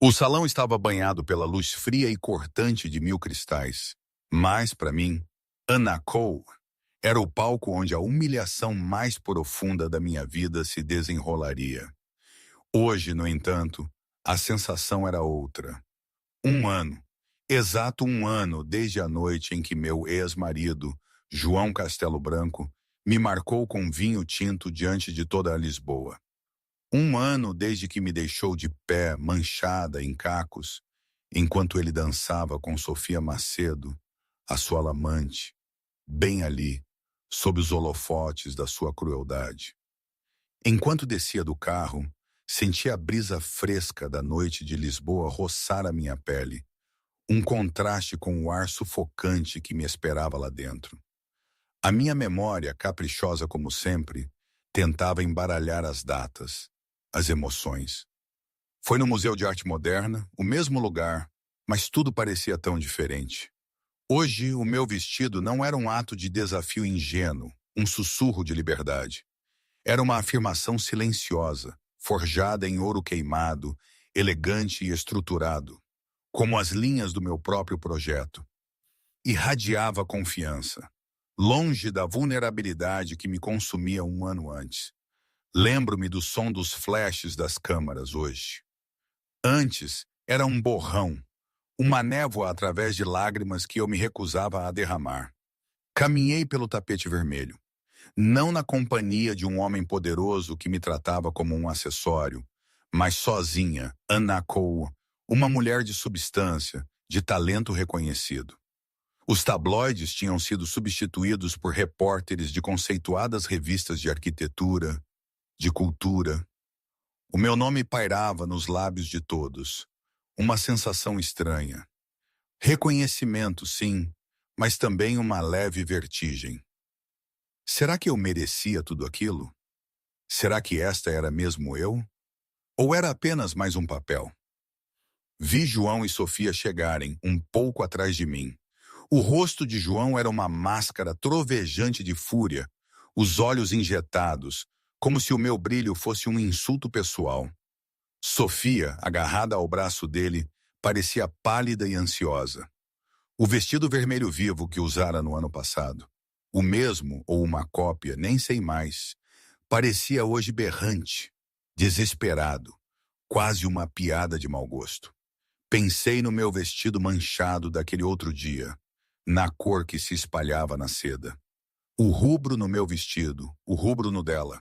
O salão estava banhado pela luz fria e cortante de 1000 cristais. Mas, para mim, Anacow era o palco onde a humilhação mais profunda da minha vida se desenrolaria. Hoje, no entanto, a sensação era outra. 1 ano, exato 1 ano desde a noite em que meu ex-marido, João Castelo Branco, me marcou com vinho tinto diante de toda a Lisboa. 1 ano desde que me deixou de pé, manchada em cacos, enquanto ele dançava com Sofia Macedo, a sua lamante, bem ali, sob os holofotes da sua crueldade. Enquanto descia do carro, sentia a brisa fresca da noite de Lisboa roçar a minha pele, um contraste com o ar sufocante que me esperava lá dentro. A minha memória, caprichosa como sempre, tentava embaralhar as datas, as emoções. Foi no Museu de Arte Moderna, o mesmo lugar, mas tudo parecia tão diferente. Hoje, o meu vestido não era um ato de desafio ingênuo, um sussurro de liberdade. Era uma afirmação silenciosa, forjada em ouro queimado, elegante e estruturado, como as linhas do meu próprio projeto. Irradiava confiança, longe da vulnerabilidade que me consumia 1 ano antes. Lembro-me do som dos flashes das câmaras hoje. Antes, era um borrão, uma névoa através de lágrimas que eu me recusava a derramar. Caminhei pelo tapete vermelho, não na companhia de um homem poderoso que me tratava como um acessório, mas sozinha, Anacow, uma mulher de substância, de talento reconhecido. Os tabloides tinham sido substituídos por repórteres de conceituadas revistas de arquitetura, de cultura. O meu nome pairava nos lábios de todos, uma sensação estranha. Reconhecimento, sim, mas também uma leve vertigem. Será que eu merecia tudo aquilo? Será que esta era mesmo eu? Ou era apenas mais um papel? Vi João e Sofia chegarem, um pouco atrás de mim. O rosto de João era uma máscara trovejante de fúria, os olhos injetados, como se o meu brilho fosse um insulto pessoal. Sofia, agarrada ao braço dele, parecia pálida e ansiosa. O vestido vermelho vivo que usara no ano passado, o mesmo ou uma cópia, nem sei mais, parecia hoje berrante, desesperado, quase uma piada de mau gosto. Pensei no meu vestido manchado daquele outro dia, na cor que se espalhava na seda. O rubro no meu vestido, o rubro no dela.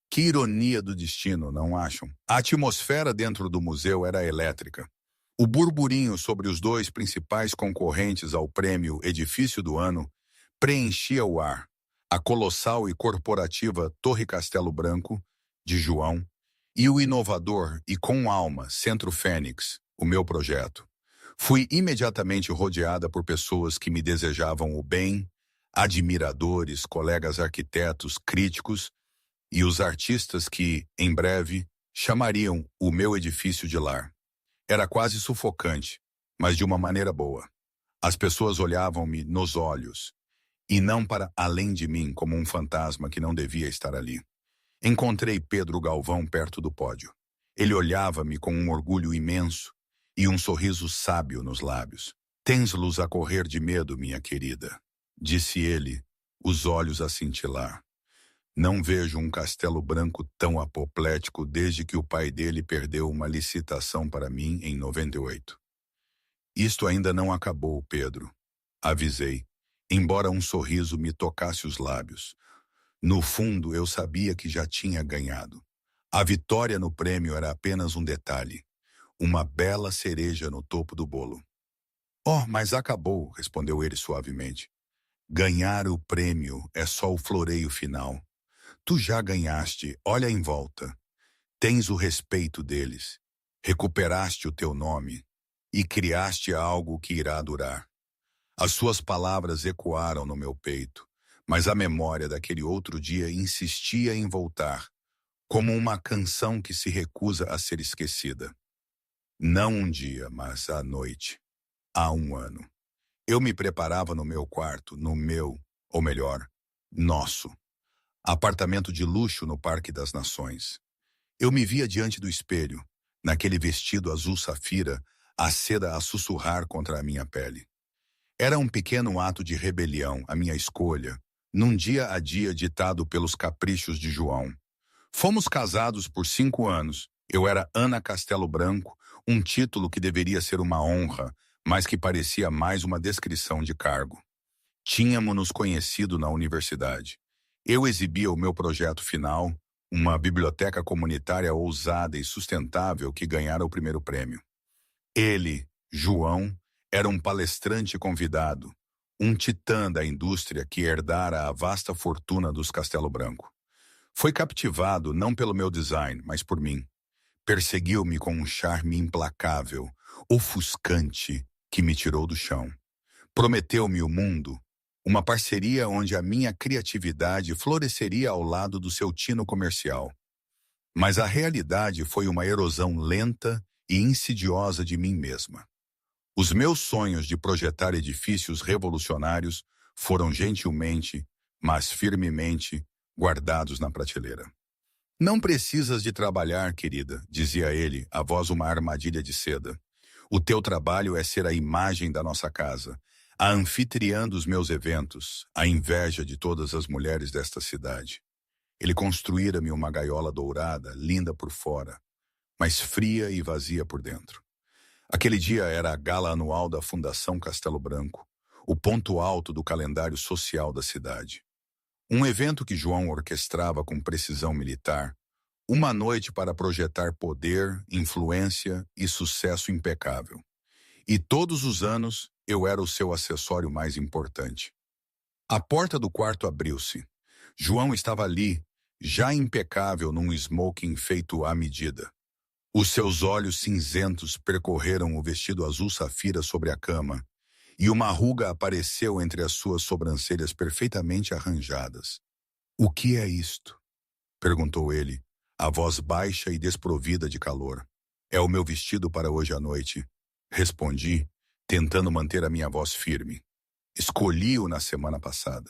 Que ironia do destino, não acham? A atmosfera dentro do museu era elétrica. O burburinho sobre os dois principais concorrentes ao prêmio Edifício do Ano preenchia o ar. A colossal e corporativa Torre Castelo Branco, de João, e o inovador e com alma Centro Fênix, o meu projeto. Fui imediatamente rodeada por pessoas que me desejavam o bem, admiradores, colegas arquitetos, críticos e os artistas que, em breve, chamariam o meu edifício de lar. Era quase sufocante, mas de uma maneira boa. As pessoas olhavam-me nos olhos, e não para além de mim como um fantasma que não devia estar ali. Encontrei Pedro Galvão perto do pódio. Ele olhava-me com um orgulho imenso e um sorriso sábio nos lábios. Tens luz a correr de medo, minha querida, disse ele, os olhos a cintilar. Não vejo um Castelo Branco tão apoplético desde que o pai dele perdeu uma licitação para mim em 98. Isto ainda não acabou, Pedro, avisei, embora um sorriso me tocasse os lábios. No fundo, eu sabia que já tinha ganhado. A vitória no prêmio era apenas um detalhe, uma bela cereja no topo do bolo. Oh, mas acabou, respondeu ele suavemente. Ganhar o prêmio é só o floreio final. Tu já ganhaste, olha em volta. Tens o respeito deles. Recuperaste o teu nome e criaste algo que irá durar. As suas palavras ecoaram no meu peito, mas a memória daquele outro dia insistia em voltar, como uma canção que se recusa a ser esquecida. Não um dia, mas à noite. Há 1 ano. Eu me preparava no meu quarto, no meu, ou melhor, nosso, apartamento de luxo no Parque das Nações. Eu me via diante do espelho, naquele vestido azul safira, a seda a sussurrar contra a minha pele. Era um pequeno ato de rebelião, a minha escolha, num dia a dia ditado pelos caprichos de João. Fomos casados por 5 anos. Eu era Ana Castelo Branco, um título que deveria ser uma honra, mas que parecia mais uma descrição de cargo. Tínhamos nos conhecido na universidade. Eu exibia o meu projeto final, uma biblioteca comunitária ousada e sustentável que ganhara o primeiro prêmio. Ele, João, era um palestrante convidado, um titã da indústria que herdara a vasta fortuna dos Castelo Branco. Foi captivado não pelo meu design, mas por mim. Perseguiu-me com um charme implacável, ofuscante, que me tirou do chão. Prometeu-me o mundo, uma parceria onde a minha criatividade floresceria ao lado do seu tino comercial. Mas a realidade foi uma erosão lenta e insidiosa de mim mesma. Os meus sonhos de projetar edifícios revolucionários foram gentilmente, mas firmemente, guardados na prateleira. Não precisas de trabalhar, querida, dizia ele, a voz uma armadilha de seda. O teu trabalho é ser a imagem da nossa casa, a anfitriã dos meus eventos, a inveja de todas as mulheres desta cidade. Ele construíra-me uma gaiola dourada, linda por fora, mas fria e vazia por dentro. Aquele dia era a gala anual da Fundação Castelo Branco, o ponto alto do calendário social da cidade. Um evento que João orquestrava com precisão militar, uma noite para projetar poder, influência e sucesso impecável. E todos os anos eu era o seu acessório mais importante. A porta do quarto abriu-se. João estava ali, já impecável num smoking feito à medida. Os seus olhos cinzentos percorreram o vestido azul safira sobre a cama, e uma ruga apareceu entre as suas sobrancelhas perfeitamente arranjadas. "O que é isto?" perguntou ele, a voz baixa e desprovida de calor. "É o meu vestido para hoje à noite", respondi, tentando manter a minha voz firme. "Escolhi-o na semana passada."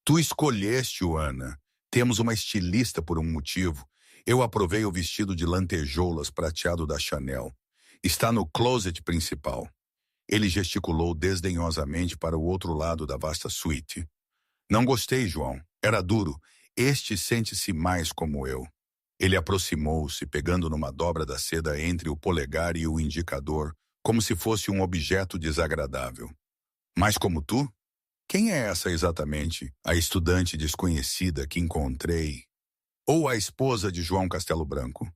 "Tu escolheste-o, Ana. Temos uma estilista por um motivo. Eu aprovei o vestido de lantejoulas prateado da Chanel. Está no closet principal." Ele gesticulou desdenhosamente para o outro lado da vasta suíte. "Não gostei, João. Era duro. Este sente-se mais como eu." Ele aproximou-se, pegando numa dobra da seda entre o polegar e o indicador, como se fosse um objeto desagradável. "Mais como tu? Quem é essa exatamente, a estudante desconhecida que encontrei? Ou a esposa de João Castelo Branco?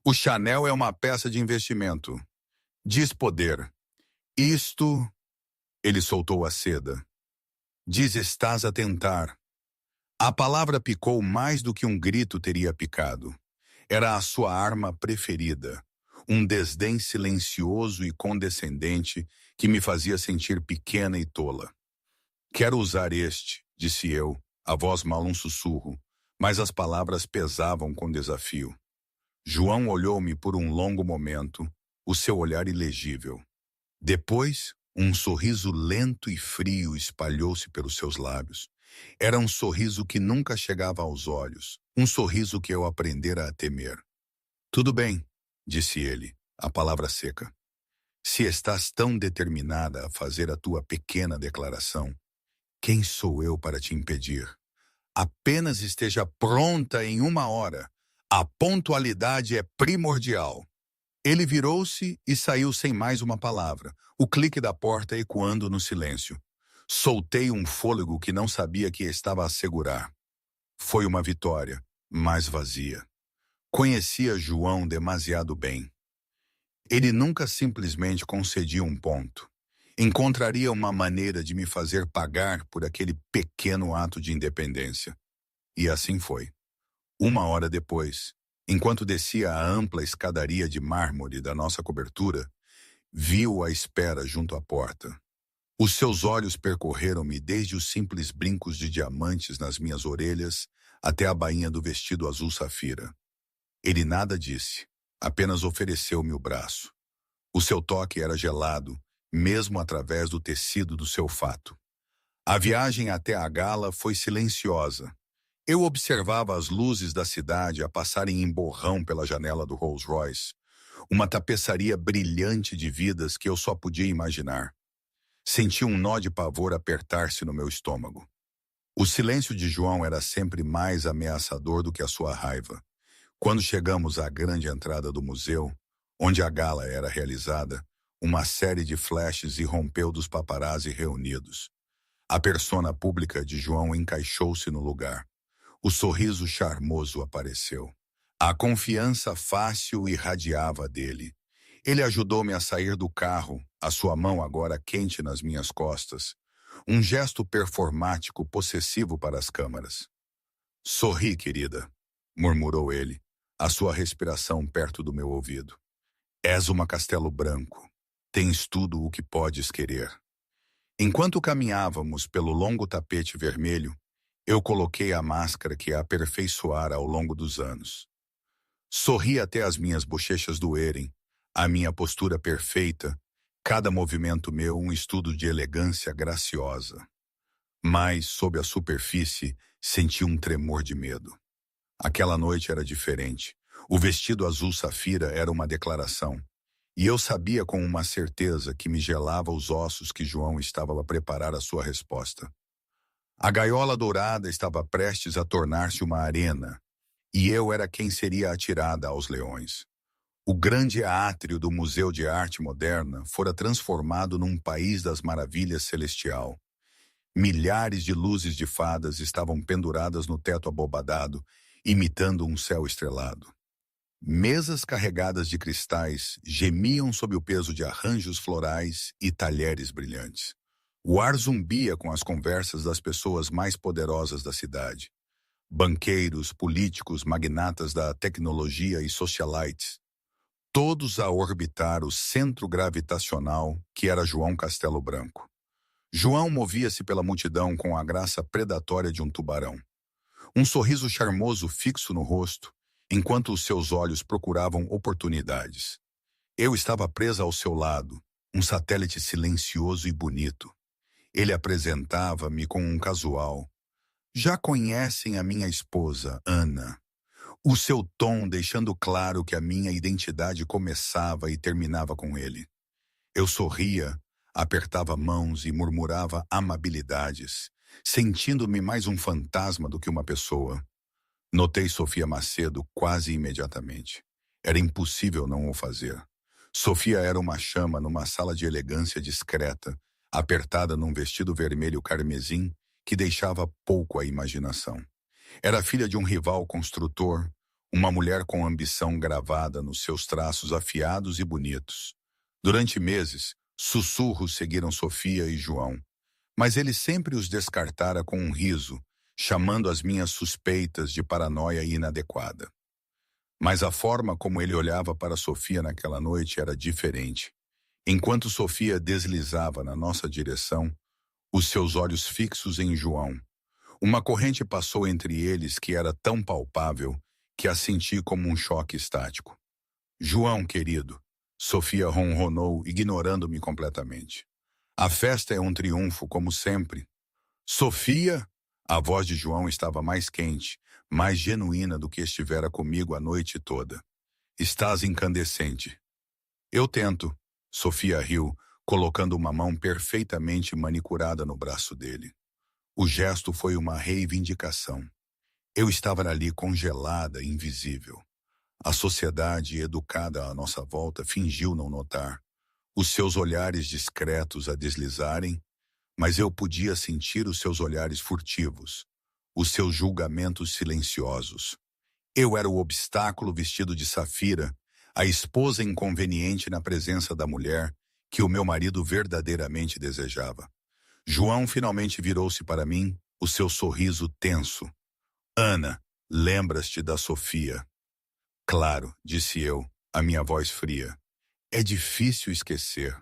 O Chanel é uma peça de investimento. Diz poder. Isto..." Ele soltou a seda. "Diz estás a tentar." A palavra picou mais do que um grito teria picado. Era a sua arma preferida, um desdém silencioso e condescendente que me fazia sentir pequena e tola. "Quero usar este", disse eu, a voz mal um sussurro, mas as palavras pesavam com desafio. João olhou-me por um longo momento, o seu olhar ilegível. Depois, um sorriso lento e frio espalhou-se pelos seus lábios. Era um sorriso que nunca chegava aos olhos, um sorriso que eu aprendera a temer. "Tudo bem", disse ele, a palavra seca. "Se estás tão determinada a fazer a tua pequena declaração, quem sou eu para te impedir? Apenas esteja pronta em 1 hora. A pontualidade é primordial." Ele virou-se e saiu sem mais uma palavra, o clique da porta ecoando no silêncio. Soltei um fôlego que não sabia que estava a segurar. Foi uma vitória, mas vazia. Conhecia João demasiado bem. Ele nunca simplesmente concedia um ponto. Encontraria uma maneira de me fazer pagar por aquele pequeno ato de independência. E assim foi. 1 hora depois, enquanto descia a ampla escadaria de mármore da nossa cobertura, vi-o à espera junto à porta. Os seus olhos percorreram-me desde os simples brincos de diamantes nas minhas orelhas até a bainha do vestido azul safira. Ele nada disse, apenas ofereceu-me o braço. O seu toque era gelado, mesmo através do tecido do seu fato. A viagem até a gala foi silenciosa. Eu observava as luzes da cidade a passarem em borrão pela janela do Rolls Royce. Uma tapeçaria brilhante de vidas que eu só podia imaginar. Senti um nó de pavor apertar-se no meu estômago. O silêncio de João era sempre mais ameaçador do que a sua raiva. Quando chegamos à grande entrada do museu, onde a gala era realizada, uma série de flashes irrompeu dos paparazzi reunidos. A persona pública de João encaixou-se no lugar. O sorriso charmoso apareceu. A confiança fácil irradiava dele. Ele ajudou-me a sair do carro, a sua mão agora quente nas minhas costas. Um gesto performático possessivo para as câmaras. "Sorri, querida", murmurou ele, a sua respiração perto do meu ouvido. "És uma castelo branco. Tens tudo o que podes querer." Enquanto caminhávamos pelo longo tapete vermelho, eu coloquei a máscara que a aperfeiçoara ao longo dos anos. Sorri até as minhas bochechas doerem, a minha postura perfeita, cada movimento meu um estudo de elegância graciosa. Mas, sob a superfície, senti um tremor de medo. Aquela noite era diferente. O vestido azul safira era uma declaração. E eu sabia com uma certeza que me gelava os ossos que João estava a preparar a sua resposta. A gaiola dourada estava prestes a tornar-se uma arena, e eu era quem seria atirada aos leões. O grande átrio do Museu de Arte Moderna fora transformado num país das maravilhas celestial. Milhares de luzes de fadas estavam penduradas no teto abobadado, imitando um céu estrelado. Mesas carregadas de cristais gemiam sob o peso de arranjos florais e talheres brilhantes. O ar zumbia com as conversas das pessoas mais poderosas da cidade. Banqueiros, políticos, magnatas da tecnologia e socialites. Todos a orbitar o centro gravitacional que era João Castelo Branco. João movia-se pela multidão com a graça predatória de um tubarão. Um sorriso charmoso fixo no rosto, enquanto os seus olhos procuravam oportunidades. Eu estava presa ao seu lado, um satélite silencioso e bonito. Ele apresentava-me com um casual. "Já conhecem a minha esposa, Ana." O seu tom deixando claro que a minha identidade começava e terminava com ele. Eu sorria, apertava mãos e murmurava amabilidades, sentindo-me mais um fantasma do que uma pessoa. Notei Sofia Macedo quase imediatamente. Era impossível não o fazer. Sofia era uma chama numa sala de elegância discreta, apertada num vestido vermelho carmesim que deixava pouco à imaginação. Era filha de um rival construtor, uma mulher com ambição gravada nos seus traços afiados e bonitos. Durante meses, sussurros seguiram Sofia e João, mas ele sempre os descartara com um riso, chamando as minhas suspeitas de paranoia inadequada. Mas a forma como ele olhava para Sofia naquela noite era diferente. Enquanto Sofia deslizava na nossa direção, os seus olhos fixos em João. Uma corrente passou entre eles que era tão palpável que a senti como um choque estático. "João, querido", Sofia ronronou, ignorando-me completamente. "A festa é um triunfo, como sempre." "Sofia?" A voz de João estava mais quente, mais genuína do que estivera comigo a noite toda. "Estás incandescente." "Eu tento." Sofia riu, colocando uma mão perfeitamente manicurada no braço dele. O gesto foi uma reivindicação. Eu estava ali congelada, invisível. A sociedade educada à nossa volta fingiu não notar. Os seus olhares discretos a deslizarem, mas eu podia sentir os seus olhares furtivos, os seus julgamentos silenciosos. Eu era o obstáculo vestido de safira, a esposa inconveniente na presença da mulher que o meu marido verdadeiramente desejava. João finalmente virou-se para mim, o seu sorriso tenso. "Ana, lembras-te da Sofia?" "Claro", disse eu, a minha voz fria. "É difícil esquecer."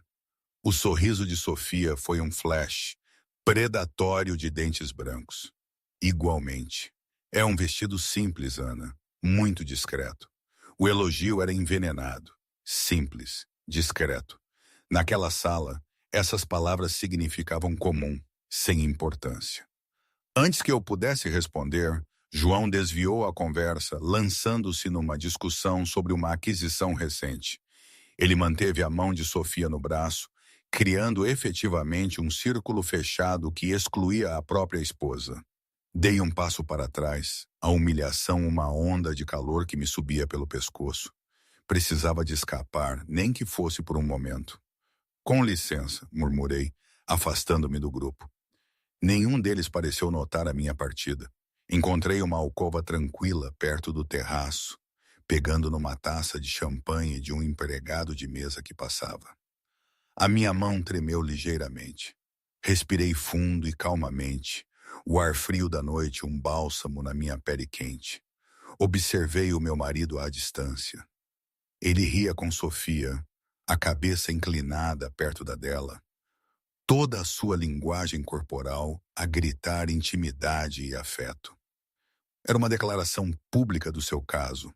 O sorriso de Sofia foi um flash, predatório de dentes brancos. "Igualmente. É um vestido simples, Ana, muito discreto." O elogio era envenenado. Simples, discreto. Naquela sala, essas palavras significavam comum, sem importância. Antes que eu pudesse responder, João desviou a conversa, lançando-se numa discussão sobre uma aquisição recente. Ele manteve a mão de Sofia no braço, criando efetivamente um círculo fechado que excluía a própria esposa. Dei um passo para trás, a humilhação uma onda de calor que me subia pelo pescoço. Precisava de escapar, nem que fosse por um momento. Com licença, murmurei, afastando-me do grupo. Nenhum deles pareceu notar a minha partida. Encontrei uma alcova tranquila perto do terraço, pegando numa taça de champanhe de um empregado de mesa que passava. A minha mão tremeu ligeiramente. Respirei fundo e calmamente, o ar frio da noite um bálsamo na minha pele quente. Observei o meu marido à distância. Ele ria com Sofia, a cabeça inclinada perto da dela, toda a sua linguagem corporal a gritar intimidade e afeto. Era uma declaração pública do seu caso,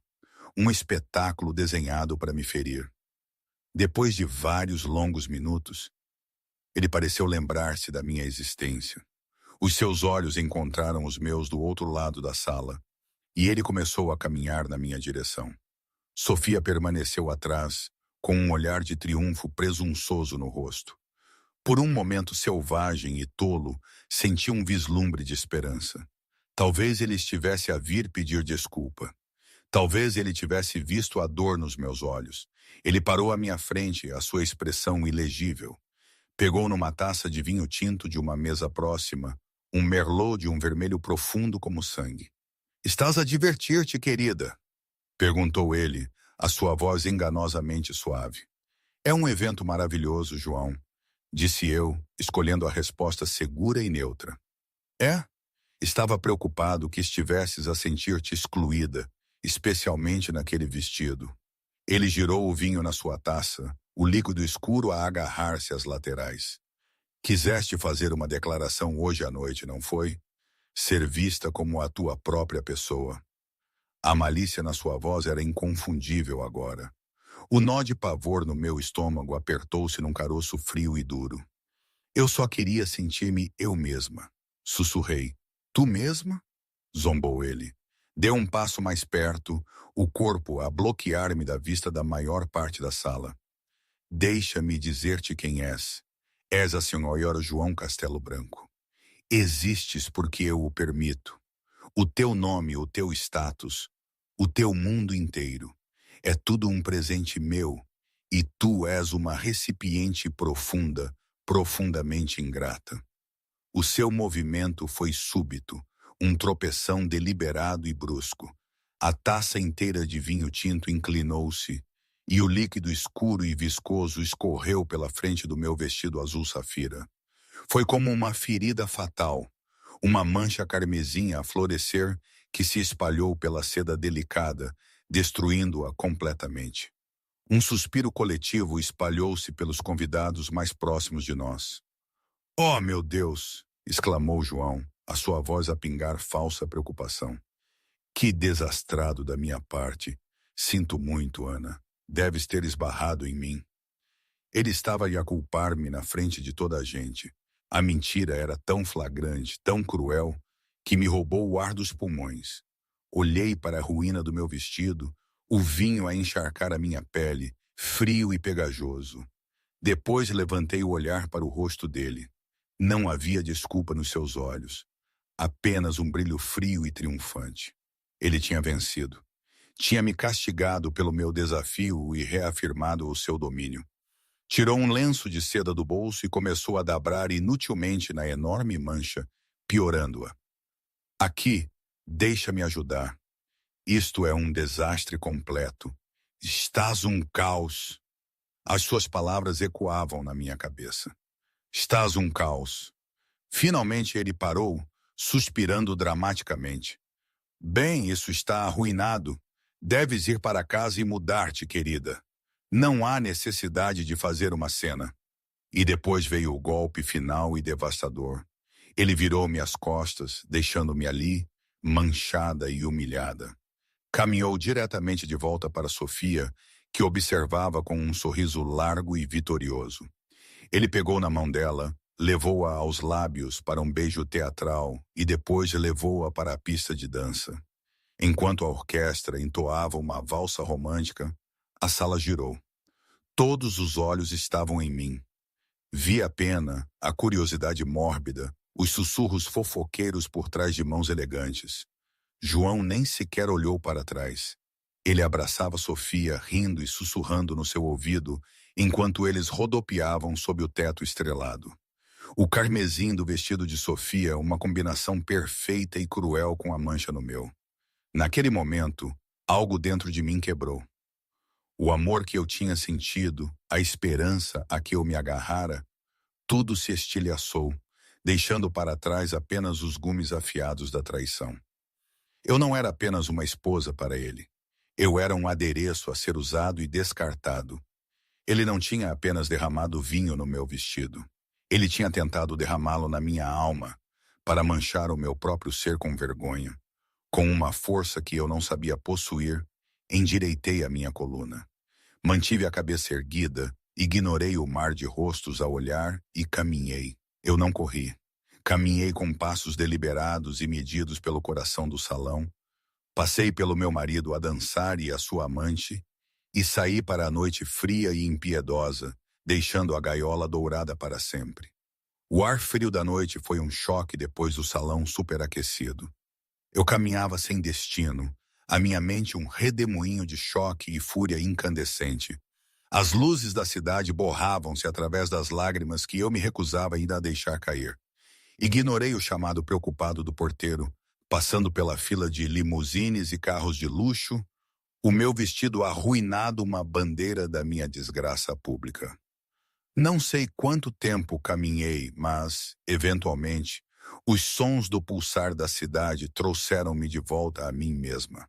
um espetáculo desenhado para me ferir. Depois de vários longos minutos, ele pareceu lembrar-se da minha existência. Os seus olhos encontraram os meus do outro lado da sala, e ele começou a caminhar na minha direção. Sofia permaneceu atrás, com um olhar de triunfo presunçoso no rosto. Por um momento selvagem e tolo, senti um vislumbre de esperança. Talvez ele estivesse a vir pedir desculpa. Talvez ele tivesse visto a dor nos meus olhos. Ele parou à minha frente, a sua expressão ilegível. Pegou numa taça de vinho tinto de uma mesa próxima, um merlot de um vermelho profundo como sangue. "Estás a divertir-te, querida?" perguntou ele, a sua voz enganosamente suave. "É um evento maravilhoso, João", disse eu, escolhendo a resposta segura e neutra. "É?" Estava preocupado que estivesses a sentir-te excluída, especialmente naquele vestido. Ele girou o vinho na sua taça, o líquido escuro a agarrar-se às laterais. "Quiseste fazer uma declaração hoje à noite, não foi? Ser vista como a tua própria pessoa." A malícia na sua voz era inconfundível agora. O nó de pavor no meu estômago apertou-se num caroço frio e duro. "Eu só queria sentir-me eu mesma", sussurrei. "Tu mesma?" zombou ele. Deu um passo mais perto, o corpo a bloquear-me da vista da maior parte da sala. "Deixa-me dizer-te quem és. És a senhora João Castelo Branco. Existes porque eu o permito. O teu nome, o teu status, o teu mundo inteiro. É tudo um presente meu, e tu és uma recipiente profunda, profundamente ingrata." O seu movimento foi súbito, um tropeção deliberado e brusco. A taça inteira de vinho tinto inclinou-se, e o líquido escuro e viscoso escorreu pela frente do meu vestido azul safira. Foi como uma ferida fatal, uma mancha carmesim a florescer que se espalhou pela seda delicada, destruindo-a completamente. Um suspiro coletivo espalhou-se pelos convidados mais próximos de nós. "Oh, meu Deus!" exclamou João, a sua voz a pingar falsa preocupação. "Que desastrado da minha parte. Sinto muito, Ana. Deves ter esbarrado em mim." Ele estava a culpar-me na frente de toda a gente. A mentira era tão flagrante, tão cruel, que me roubou o ar dos pulmões. Olhei para a ruína do meu vestido, o vinho a encharcar a minha pele, frio e pegajoso. Depois levantei o olhar para o rosto dele. Não havia desculpa nos seus olhos, apenas um brilho frio e triunfante. Ele tinha vencido. Tinha me castigado pelo meu desafio e reafirmado o seu domínio. Tirou um lenço de seda do bolso e começou a dabrar inutilmente na enorme mancha, piorando-a. "Aqui, deixa-me ajudar. Isto é um desastre completo. Estás um caos." As suas palavras ecoavam na minha cabeça. "Estás um caos." Finalmente ele parou, suspirando dramaticamente. "Bem, isso está arruinado. Deves ir para casa e mudar-te, querida. Não há necessidade de fazer uma cena." E depois veio o golpe final e devastador. Ele virou-me as costas, deixando-me ali, manchada e humilhada. Caminhou diretamente de volta para Sofia, que observava com um sorriso largo e vitorioso. Ele pegou na mão dela, levou-a aos lábios para um beijo teatral e depois levou-a para a pista de dança. Enquanto a orquestra entoava uma valsa romântica, a sala girou. Todos os olhos estavam em mim. Vi a pena, a curiosidade mórbida, os sussurros fofoqueiros por trás de mãos elegantes. João nem sequer olhou para trás. Ele abraçava Sofia, rindo e sussurrando no seu ouvido, enquanto eles rodopiavam sob o teto estrelado. O carmesim do vestido de Sofia, uma combinação perfeita e cruel com a mancha no meu. Naquele momento, algo dentro de mim quebrou. O amor que eu tinha sentido, a esperança a que eu me agarrara, tudo se estilhaçou, deixando para trás apenas os gumes afiados da traição. Eu não era apenas uma esposa para ele. Eu era um adereço a ser usado e descartado. Ele não tinha apenas derramado vinho no meu vestido. Ele tinha tentado derramá-lo na minha alma, para manchar o meu próprio ser com vergonha. Com uma força que eu não sabia possuir, endireitei a minha coluna. Mantive a cabeça erguida, ignorei o mar de rostos a olhar e caminhei. Eu não corri. Caminhei com passos deliberados e medidos pelo coração do salão. Passei pelo meu marido a dançar e a sua amante, e saí para a noite fria e impiedosa, deixando a gaiola dourada para sempre. O ar frio da noite foi um choque depois do salão superaquecido. Eu caminhava sem destino, a minha mente um redemoinho de choque e fúria incandescente. As luzes da cidade borravam-se através das lágrimas que eu me recusava ainda a deixar cair. Ignorei o chamado preocupado do porteiro, passando pela fila de limusines e carros de luxo, o meu vestido arruinado uma bandeira da minha desgraça pública. Não sei quanto tempo caminhei, mas, eventualmente, os sons do pulsar da cidade trouxeram-me de volta a mim mesma.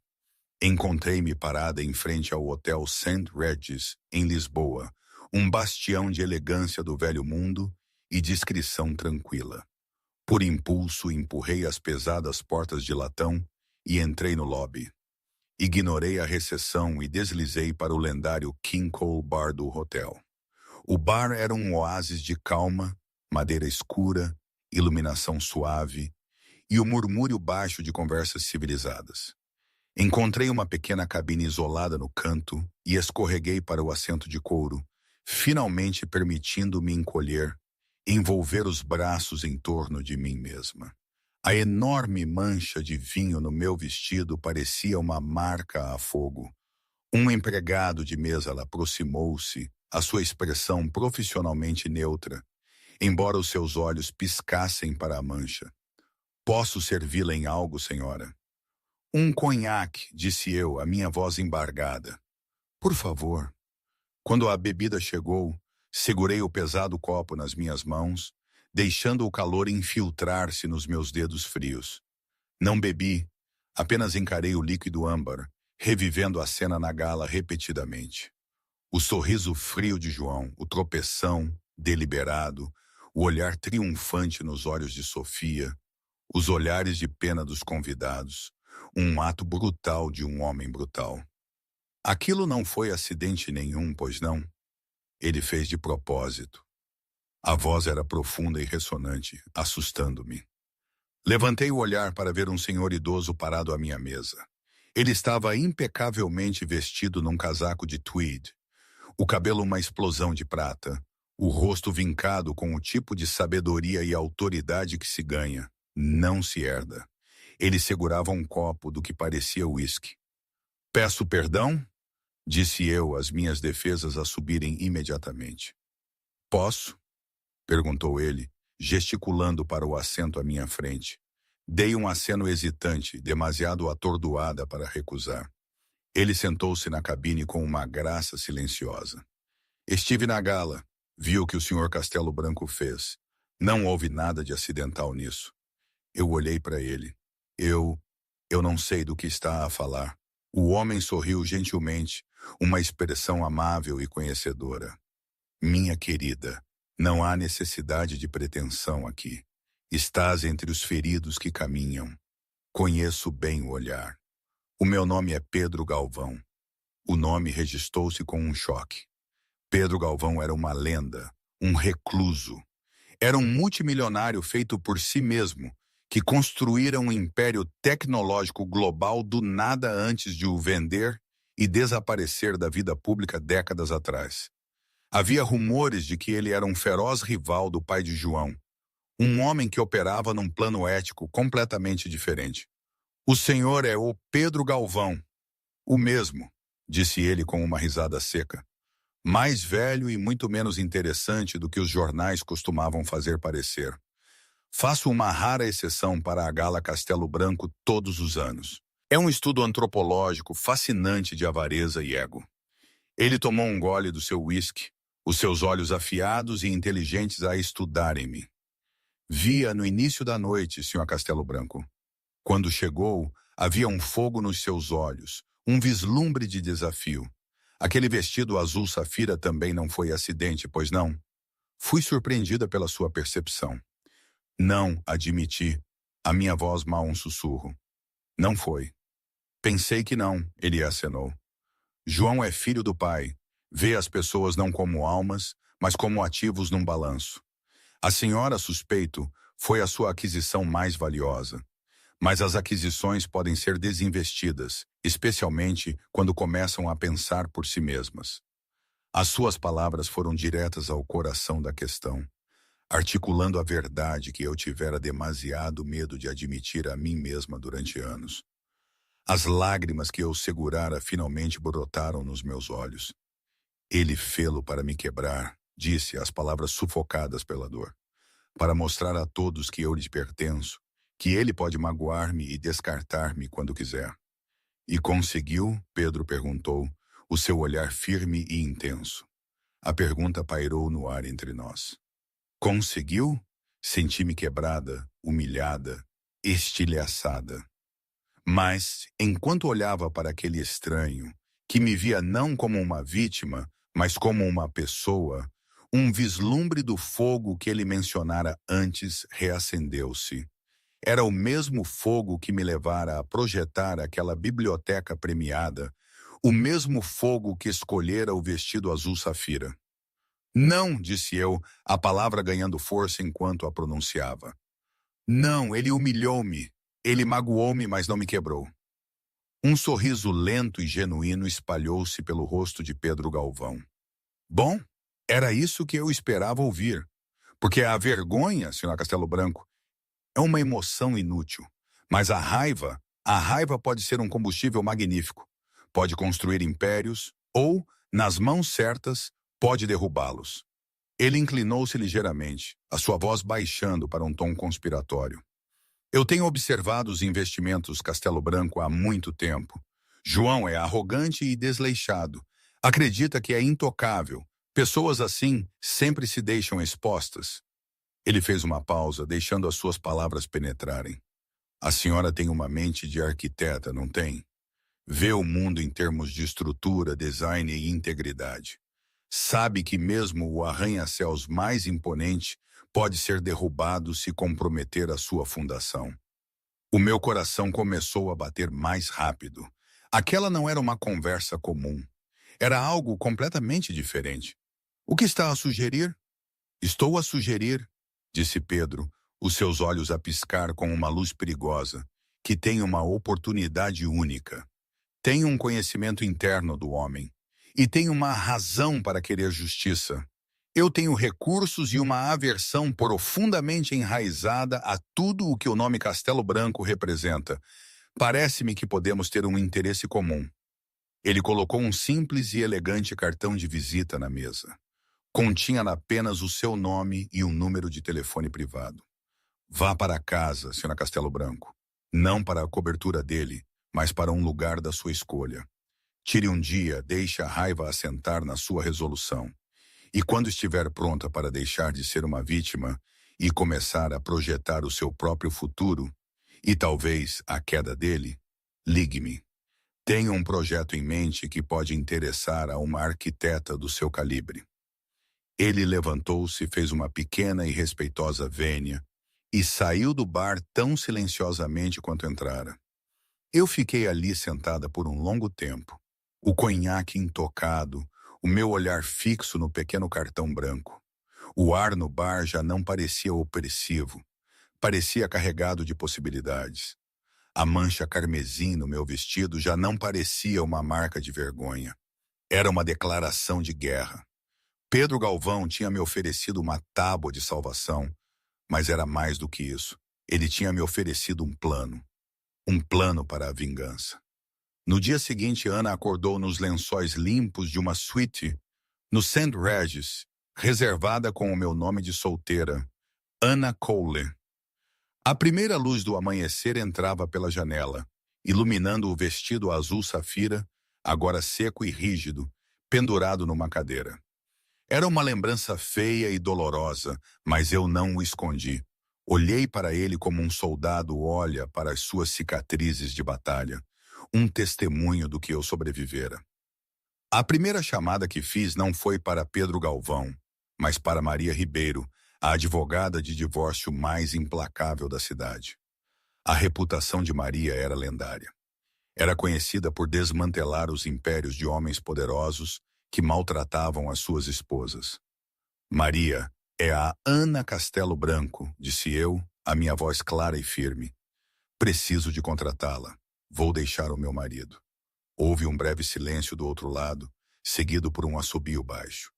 Encontrei-me parada em frente ao Hotel St. Regis, em Lisboa, um bastião de elegância do velho mundo e discrição tranquila. Por impulso, empurrei as pesadas portas de latão e entrei no lobby. Ignorei a recepção e deslizei para o lendário King Cole Bar do hotel. O bar era um oásis de calma, madeira escura, iluminação suave e o murmúrio baixo de conversas civilizadas. Encontrei uma pequena cabine isolada no canto e escorreguei para o assento de couro, finalmente permitindo-me encolher, envolver os braços em torno de mim mesma. A enorme mancha de vinho no meu vestido parecia uma marca a fogo. Um empregado de mesa aproximou-se, a sua expressão profissionalmente neutra, embora os seus olhos piscassem para a mancha. "Posso servi-la em algo, senhora?" "Um conhaque", disse eu, a minha voz embargada. "Por favor." Quando a bebida chegou, segurei o pesado copo nas minhas mãos, deixando o calor infiltrar-se nos meus dedos frios. Não bebi, apenas encarei o líquido âmbar, revivendo a cena na gala repetidamente. O sorriso frio de João, o tropeção, deliberado, o olhar triunfante nos olhos de Sofia, os olhares de pena dos convidados, um ato brutal de um homem brutal. Aquilo não foi acidente nenhum, pois não? Ele fez de propósito. A voz era profunda e ressonante, assustando-me. Levantei o olhar para ver um senhor idoso parado à minha mesa. Ele estava impecavelmente vestido num casaco de tweed, o cabelo uma explosão de prata, o rosto vincado com o tipo de sabedoria e autoridade que se ganha, não se herda. Ele segurava um copo do que parecia uísque. "Peço perdão?" disse eu, as minhas defesas a subirem imediatamente. "Posso?" perguntou ele, gesticulando para o assento à minha frente. Dei um aceno hesitante, demasiado atordoada para recusar. Ele sentou-se na cabine com uma graça silenciosa. "Estive na gala. Vi o que o Sr. Castelo Branco fez. Não houve nada de acidental nisso." Eu olhei para ele. Eu não sei do que está a falar." O homem sorriu gentilmente, uma expressão amável e conhecedora. "Minha querida, não há necessidade de pretensão aqui. Estás entre os feridos que caminham. Conheço bem o olhar. O meu nome é Pedro Galvão." O nome registrou-se com um choque. Pedro Galvão era uma lenda, um recluso. Era um multimilionário feito por si mesmo, que construíra um império tecnológico global do nada antes de o vender e desaparecer da vida pública décadas atrás. Havia rumores de que ele era um feroz rival do pai de João, um homem que operava num plano ético completamente diferente. "O senhor é o Pedro Galvão." "O mesmo", disse ele com uma risada seca. "Mais velho e muito menos interessante do que os jornais costumavam fazer parecer. Faço uma rara exceção para a Gala Castelo Branco todos os anos. É um estudo antropológico fascinante de avareza e ego." Ele tomou um gole do seu uísque, os seus olhos afiados e inteligentes a estudarem-me. "Via no início da noite, Sr. Castelo Branco. Quando chegou, havia um fogo nos seus olhos, um vislumbre de desafio. Aquele vestido azul safira também não foi acidente, pois não?" Fui surpreendida pela sua percepção. "Não", admiti, a minha voz mal um sussurro. "Não foi." "Pensei que não", ele acenou. "João é filho do pai. Vê as pessoas não como almas, mas como ativos num balanço. A senhora, suspeito, foi a sua aquisição mais valiosa. Mas as aquisições podem ser desinvestidas, especialmente quando começam a pensar por si mesmas." As suas palavras foram diretas ao coração da questão, articulando a verdade que eu tivera demasiado medo de admitir a mim mesma durante anos. As lágrimas que eu segurara finalmente brotaram nos meus olhos. "Ele fê-lo para me quebrar", disse, as palavras sufocadas pela dor. "Para mostrar a todos que eu lhes pertenço, que ele pode magoar-me e descartar-me quando quiser." "E conseguiu?" Pedro perguntou, o seu olhar firme e intenso. A pergunta pairou no ar entre nós. "Conseguiu?" Senti-me quebrada, humilhada, estilhaçada. Mas, enquanto olhava para aquele estranho, que me via não como uma vítima, mas como uma pessoa, um vislumbre do fogo que ele mencionara antes reacendeu-se. Era o mesmo fogo que me levara a projetar aquela biblioteca premiada, o mesmo fogo que escolhera o vestido azul safira. "Não", disse eu, a palavra ganhando força enquanto a pronunciava. "Não, ele humilhou-me. Ele magoou-me, mas não me quebrou." Um sorriso lento e genuíno espalhou-se pelo rosto de Pedro Galvão. "Bom, era isso que eu esperava ouvir. Porque a vergonha, Sr. Castelo Branco, é uma emoção inútil. Mas a raiva pode ser um combustível magnífico. Pode construir impérios ou, nas mãos certas, pode derrubá-los." Ele inclinou-se ligeiramente, a sua voz baixando para um tom conspiratório. "Eu tenho observado os investimentos Castelo Branco há muito tempo. João é arrogante e desleixado. Acredita que é intocável. Pessoas assim sempre se deixam expostas." Ele fez uma pausa, deixando as suas palavras penetrarem. "A senhora tem uma mente de arquiteta, não tem? Vê o mundo em termos de estrutura, design e integridade. Sabe que mesmo o arranha-céus mais imponente pode ser derrubado se comprometer a sua fundação." O meu coração começou a bater mais rápido. Aquela não era uma conversa comum. Era algo completamente diferente. "O que está a sugerir?" "Estou a sugerir", disse Pedro, os seus olhos a piscar com uma luz perigosa, "que tem uma oportunidade única. Tem um conhecimento interno do homem. E tem uma razão para querer justiça. Eu tenho recursos e uma aversão profundamente enraizada a tudo o que o nome Castelo Branco representa. Parece-me que podemos ter um interesse comum." Ele colocou um simples e elegante cartão de visita na mesa. Continha apenas o seu nome e um número de telefone privado. "Vá para casa, Sr. Castelo Branco. Não para a cobertura dele, mas para um lugar da sua escolha. Tire um dia, deixe a raiva assentar na sua resolução. E quando estiver pronta para deixar de ser uma vítima e começar a projetar o seu próprio futuro, e talvez a queda dele, ligue-me. Tenho um projeto em mente que pode interessar a uma arquiteta do seu calibre." Ele levantou-se, fez uma pequena e respeitosa vênia e saiu do bar tão silenciosamente quanto entrara. Eu fiquei ali sentada por um longo tempo, o conhaque intocado, o meu olhar fixo no pequeno cartão branco. O ar no bar já não parecia opressivo, parecia carregado de possibilidades. A mancha carmesim no meu vestido já não parecia uma marca de vergonha. Era uma declaração de guerra. Pedro Galvão tinha me oferecido uma tábua de salvação, mas era mais do que isso. Ele tinha me oferecido um plano para a vingança. No dia seguinte, Ana acordou nos lençóis limpos de uma suíte no St. Regis, reservada com o meu nome de solteira, Anna Cole. A primeira luz do amanhecer entrava pela janela, iluminando o vestido azul safira, agora seco e rígido, pendurado numa cadeira. Era uma lembrança feia e dolorosa, mas eu não o escondi. Olhei para ele como um soldado olha para as suas cicatrizes de batalha, um testemunho do que eu sobrevivera. A primeira chamada que fiz não foi para Pedro Galvão, mas para Maria Ribeiro, a advogada de divórcio mais implacável da cidade. A reputação de Maria era lendária. Era conhecida por desmantelar os impérios de homens poderosos que maltratavam as suas esposas. Maria é a Ana Castelo Branco, disse eu, a minha voz clara e firme. Preciso de contratá-la. Vou deixar o meu marido. Houve um breve silêncio do outro lado, seguido por um assobio baixo.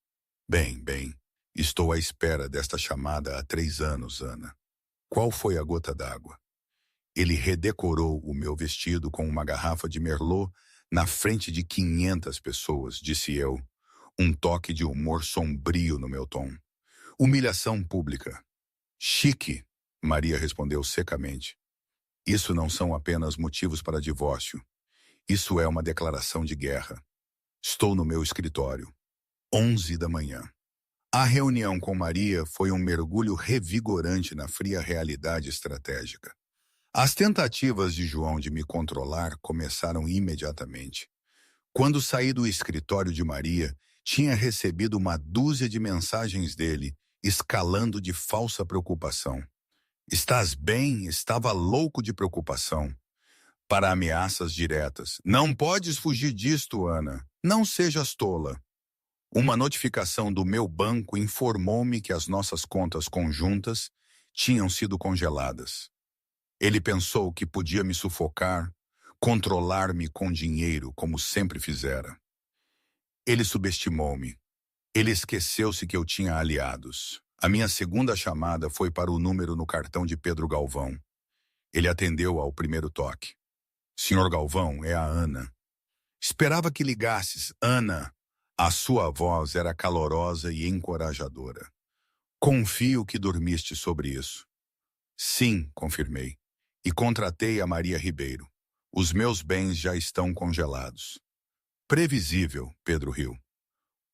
Bem, estou à espera desta chamada há 3 anos, Ana. Qual foi a gota d'água? Ele redecorou o meu vestido com uma garrafa de Merlot na frente de 500 pessoas, disse eu, um toque de humor sombrio no meu tom. Humilhação pública. Chique, Maria respondeu secamente. Isso não são apenas motivos para divórcio. Isso é uma declaração de guerra. Estou no meu escritório. 11 da manhã. A reunião com Maria foi um mergulho revigorante na fria realidade estratégica. As tentativas de João de me controlar começaram imediatamente. Quando saí do escritório de Maria, tinha recebido uma dúzia de mensagens dele, escalando de falsa preocupação. Estás bem? Estava louco de preocupação. Para ameaças diretas. Não podes fugir disto, Ana. Não sejas tola. Uma notificação do meu banco informou-me que as nossas contas conjuntas tinham sido congeladas. Ele pensou que podia me sufocar, controlar-me com dinheiro, como sempre fizera. Ele subestimou-me. Ele esqueceu-se que eu tinha aliados. A minha segunda chamada foi para o número no cartão de Pedro Galvão. Ele atendeu ao primeiro toque. Senhor Galvão, é a Ana. Esperava que ligasses, Ana. A sua voz era calorosa e encorajadora. Confio que dormiste sobre isso. Sim, confirmei. E contratei a Maria Ribeiro. Os meus bens já estão congelados. Previsível, Pedro riu.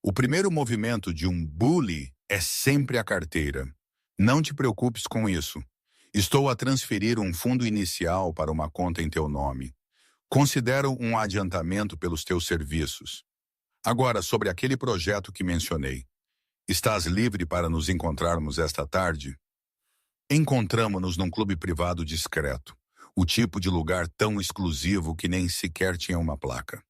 O primeiro movimento de um bully é sempre a carteira. Não te preocupes com isso. Estou a transferir um fundo inicial para uma conta em teu nome. Considero um adiantamento pelos teus serviços. Agora, sobre aquele projeto que mencionei. Estás livre para nos encontrarmos esta tarde? Encontramo-nos num clube privado discreto, o tipo de lugar tão exclusivo que nem sequer tinha uma placa.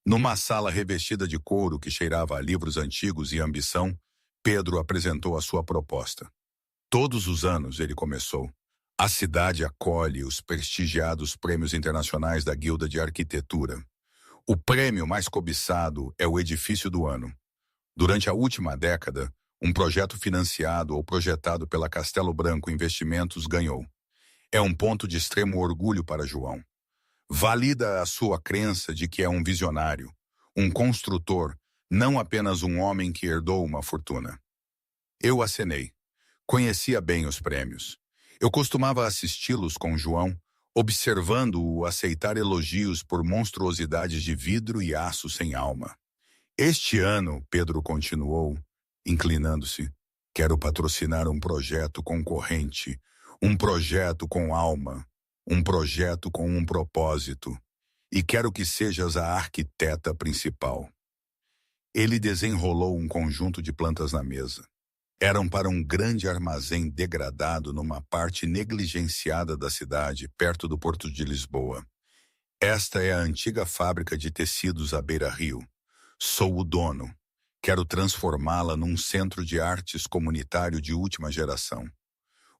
Numa sala revestida de couro que cheirava a livros antigos e ambição, Pedro apresentou a sua proposta. Todos os anos, ele começou, a cidade acolhe os prestigiados prêmios internacionais da Guilda de Arquitetura. O prêmio mais cobiçado é o edifício do ano. Durante a última década, um projeto financiado ou projetado pela Castelo Branco Investimentos ganhou. É um ponto de extremo orgulho para João. Valida a sua crença de que é um visionário, um construtor, não apenas um homem que herdou uma fortuna. Eu acenei. Conhecia bem os prêmios. Eu costumava assisti-los com João, observando-o aceitar elogios por monstruosidades de vidro e aço sem alma. Este ano, Pedro continuou, inclinando-se, quero patrocinar um projeto concorrente, um projeto com alma, um projeto com um propósito, e quero que sejas a arquiteta principal. Ele desenrolou um conjunto de plantas na mesa. Eram para um grande armazém degradado numa parte negligenciada da cidade, perto do Porto de Lisboa. Esta é a antiga fábrica de tecidos à beira-rio. Sou o dono. Quero transformá-la num centro de artes comunitário de última geração.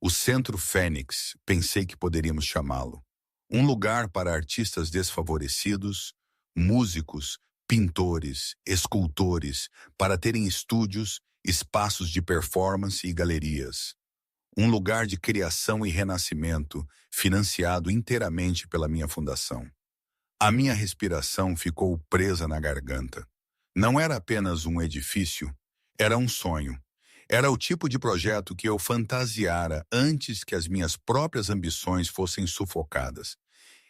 O Centro Fênix, pensei que poderíamos chamá-lo. Um lugar para artistas desfavorecidos, músicos, pintores, escultores, para terem estúdios espaços de performance e galerias. Um lugar de criação e renascimento, financiado inteiramente pela minha fundação. A minha respiração ficou presa na garganta. Não era apenas um edifício, era um sonho. Era o tipo de projeto que eu fantasiara antes que as minhas próprias ambições fossem sufocadas.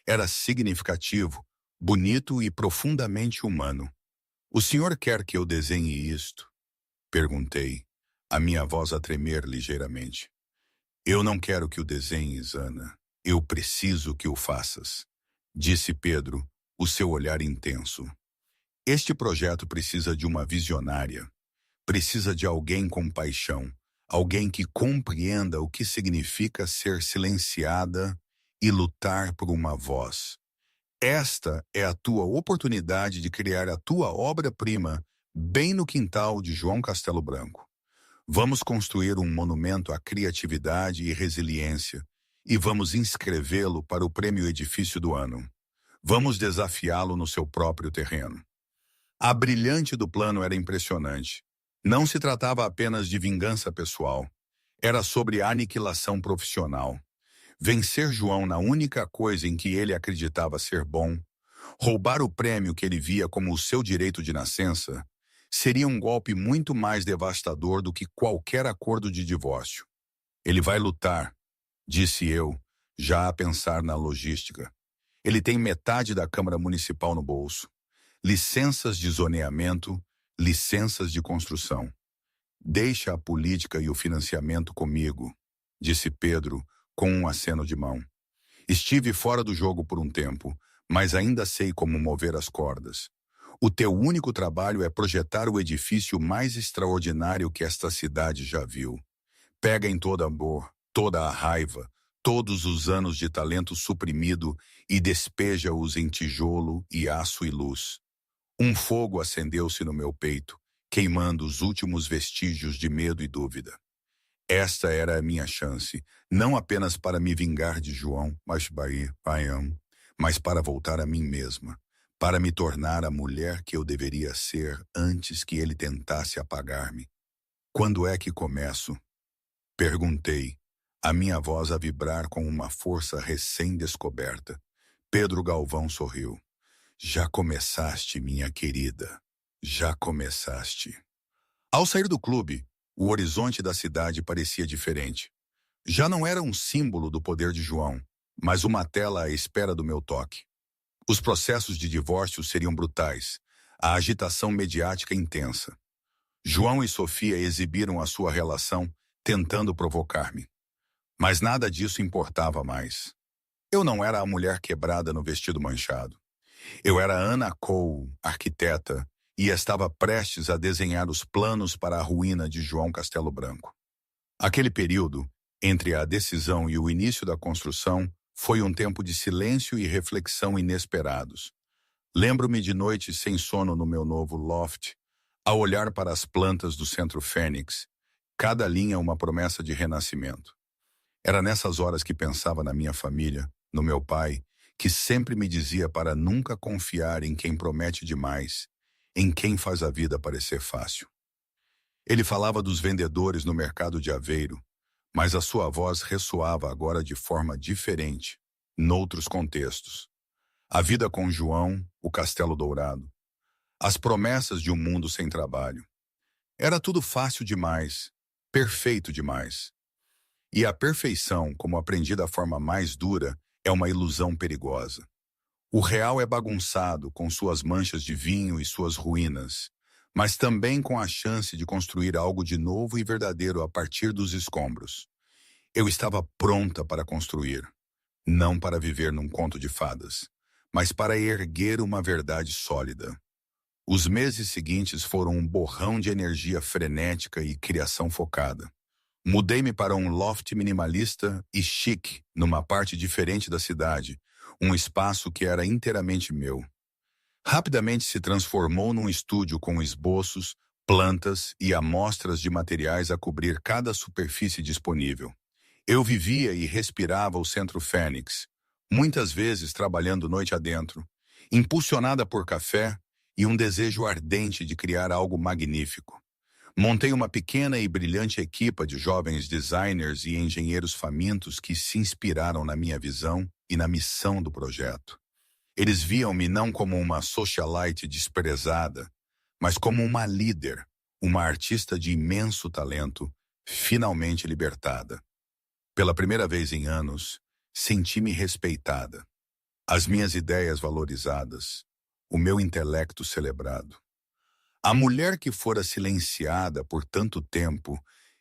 Era significativo, bonito e profundamente humano. "O senhor quer que eu desenhe isto?" Perguntei, a minha voz a tremer ligeiramente. "Eu não quero que o desenhes, Ana. Eu preciso que o faças", disse Pedro, o seu olhar intenso. "Este projeto precisa de uma visionária. Precisa de alguém com paixão. Alguém que compreenda o que significa ser silenciada e lutar por uma voz. Esta é a tua oportunidade de criar a tua obra-prima bem no quintal de João Castelo Branco. Vamos construir um monumento à criatividade e resiliência e vamos inscrevê-lo para o Prêmio Edifício do Ano. Vamos desafiá-lo no seu próprio terreno." A brilhante do plano era impressionante. Não se tratava apenas de vingança pessoal. Era sobre aniquilação profissional. Vencer João na única coisa em que ele acreditava ser bom, roubar o prêmio que ele via como o seu direito de nascença, seria um golpe muito mais devastador do que qualquer acordo de divórcio. "Ele vai lutar", disse eu, já a pensar na logística. "Ele tem metade da Câmara Municipal no bolso. Licenças de zoneamento, licenças de construção. Deixa a política e o financiamento comigo", disse Pedro, com um aceno de mão. "Estive fora do jogo por um tempo, mas ainda sei como mover as cordas. O teu único trabalho é projetar o edifício mais extraordinário que esta cidade já viu. Pega em todo amor, toda a raiva, todos os anos de talento suprimido e despeja-os em tijolo e aço e luz." Um fogo acendeu-se no meu peito, queimando os últimos vestígios de medo e dúvida. Esta era a minha chance, não apenas para me vingar de João, mas para voltar a mim mesma, para me tornar a mulher que eu deveria ser antes que ele tentasse apagar-me. "Quando é que começo?" perguntei, a minha voz a vibrar com uma força recém-descoberta. Pedro Galvão sorriu. "Já começaste, minha querida. Já começaste." Ao sair do clube, o horizonte da cidade parecia diferente. Já não era um símbolo do poder de João, mas uma tela à espera do meu toque. Os processos de divórcio seriam brutais, a agitação mediática intensa. João e Sofia exibiram a sua relação, tentando provocar-me. Mas nada disso importava mais. Eu não era a mulher quebrada no vestido manchado. Eu era Ana Cole, arquiteta, e estava prestes a desenhar os planos para a ruína de João Castelo Branco. Aquele período, entre a decisão e o início da construção, foi um tempo de silêncio e reflexão inesperados. Lembro-me de noites sem sono no meu novo loft, a olhar para as plantas do Centro Fênix, cada linha uma promessa de renascimento. Era nessas horas que pensava na minha família, no meu pai, que sempre me dizia para nunca confiar em quem promete demais, em quem faz a vida parecer fácil. Ele falava dos vendedores no mercado de Aveiro, mas a sua voz ressoava agora de forma diferente, noutros contextos. A vida com João, o Castelo Dourado. As promessas de um mundo sem trabalho. Era tudo fácil demais, perfeito demais. E a perfeição, como aprendi da forma mais dura, é uma ilusão perigosa. O real é bagunçado com suas manchas de vinho e suas ruínas, mas também com a chance de construir algo de novo e verdadeiro a partir dos escombros. Eu estava pronta para construir, não para viver num conto de fadas, mas para erguer uma verdade sólida. Os meses seguintes foram um borrão de energia frenética e criação focada. Mudei-me para um loft minimalista e chique, numa parte diferente da cidade, um espaço que era inteiramente meu. Rapidamente se transformou num estúdio com esboços, plantas e amostras de materiais a cobrir cada superfície disponível. Eu vivia e respirava o Centro Fênix, muitas vezes trabalhando noite adentro, impulsionada por café e um desejo ardente de criar algo magnífico. Montei uma pequena e brilhante equipa de jovens designers e engenheiros famintos que se inspiraram na minha visão e na missão do projeto. Eles viam-me não como uma socialite desprezada, mas como uma líder, uma artista de imenso talento, finalmente libertada. Pela primeira vez em anos, senti-me respeitada, as minhas ideias valorizadas, o meu intelecto celebrado. A mulher que fora silenciada por tanto tempo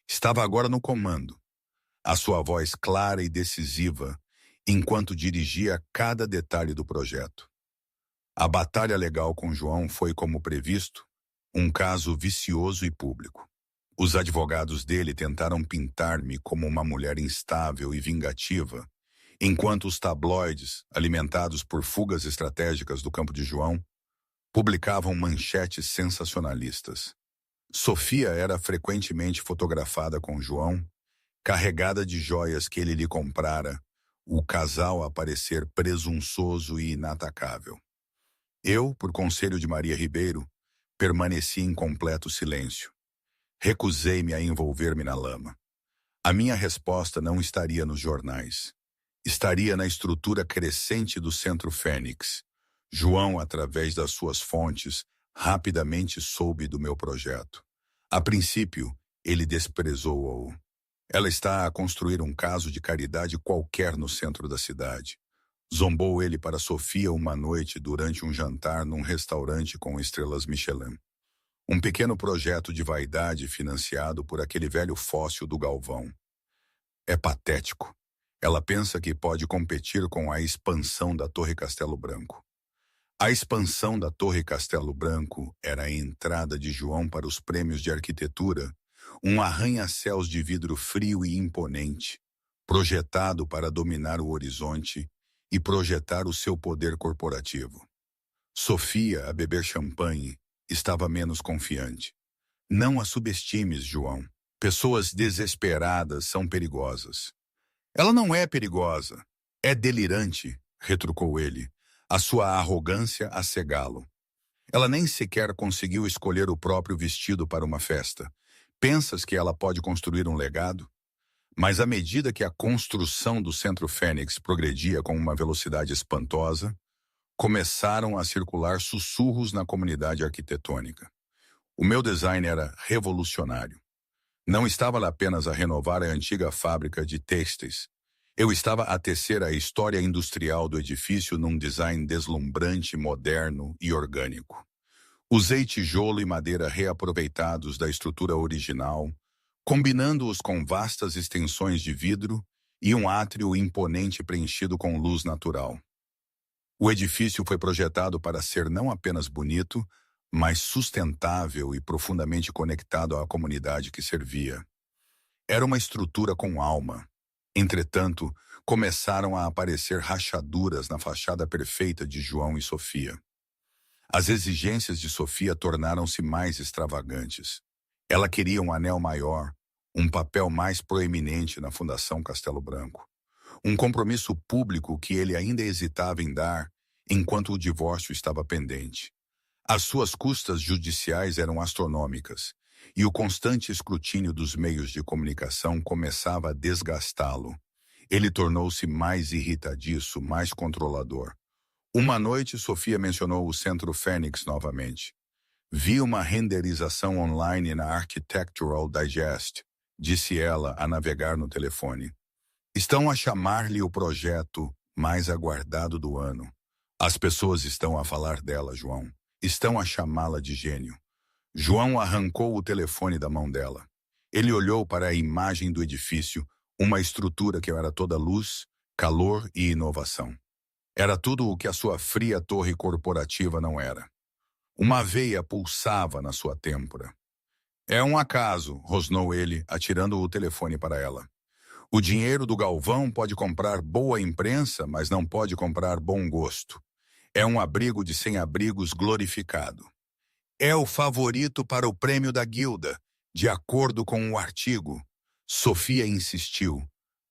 estava agora no comando, a sua voz clara e decisiva, enquanto dirigia cada detalhe do projeto. A batalha legal com João foi, como previsto, um caso vicioso e público. Os advogados dele tentaram pintar-me como uma mulher instável e vingativa, enquanto os tabloides, alimentados por fugas estratégicas do campo de João, publicavam manchetes sensacionalistas. Sofia era frequentemente fotografada com João, carregada de joias que ele lhe comprara, o casal a parecer presunçoso e inatacável. Eu, por conselho de Maria Ribeiro, permaneci em completo silêncio. Recusei-me a envolver-me na lama. A minha resposta não estaria nos jornais. Estaria na estrutura crescente do Centro Fênix. João, através das suas fontes, rapidamente soube do meu projeto. A princípio, ele desprezou-o. Ela está a construir um caso de caridade qualquer no centro da cidade. Zombou ele para Sofia uma noite durante um jantar num restaurante com estrelas Michelin. Um pequeno projeto de vaidade financiado por aquele velho fóssil do Galvão. É patético. Ela pensa que pode competir com a expansão da Torre Castelo Branco. A expansão da Torre Castelo Branco era a entrada de João para os prêmios de arquitetura, um arranha-céus de vidro frio e imponente, projetado para dominar o horizonte e projetar o seu poder corporativo. Sofia, a beber champanhe, estava menos confiante. Não a subestimes, João. Pessoas desesperadas são perigosas. Ela não é perigosa, é delirante, retrucou ele, a sua arrogância a cegá-lo. Ela nem sequer conseguiu escolher o próprio vestido para uma festa. Pensas que ela pode construir um legado? Mas à medida que a construção do Centro Fênix progredia com uma velocidade espantosa, começaram a circular sussurros na comunidade arquitetônica. O meu design era revolucionário. Não estava lá apenas a renovar a antiga fábrica de têxteis. Eu estava a tecer a história industrial do edifício num design deslumbrante, moderno e orgânico. Usei tijolo e madeira reaproveitados da estrutura original, combinando-os com vastas extensões de vidro e um átrio imponente preenchido com luz natural. O edifício foi projetado para ser não apenas bonito, mas sustentável e profundamente conectado à comunidade que servia. Era uma estrutura com alma. Entretanto, começaram a aparecer rachaduras na fachada perfeita de João e Sofia. As exigências de Sofia tornaram-se mais extravagantes. Ela queria um anel maior, um papel mais proeminente na Fundação Castelo Branco. Um compromisso público que ele ainda hesitava em dar, enquanto o divórcio estava pendente. As suas custas judiciais eram astronômicas, e o constante escrutínio dos meios de comunicação começava a desgastá-lo. Ele tornou-se mais irritadiço, mais controlador. Uma noite, Sofia mencionou o Centro Fênix novamente. Vi uma renderização online na Architectural Digest, disse ela a navegar no telefone. Estão a chamar-lhe o projeto mais aguardado do ano. As pessoas estão a falar dela, João. Estão a chamá-la de gênio. João arrancou o telefone da mão dela. Ele olhou para a imagem do edifício, uma estrutura que era toda luz, calor e inovação. Era tudo o que a sua fria torre corporativa não era. Uma veia pulsava na sua têmpora. É um acaso, rosnou ele, atirando o telefone para ela. O dinheiro do Galvão pode comprar boa imprensa, mas não pode comprar bom gosto. É um abrigo de sem-abrigos glorificado. É o favorito para o prêmio da Guilda, de acordo com o artigo. Sofia insistiu,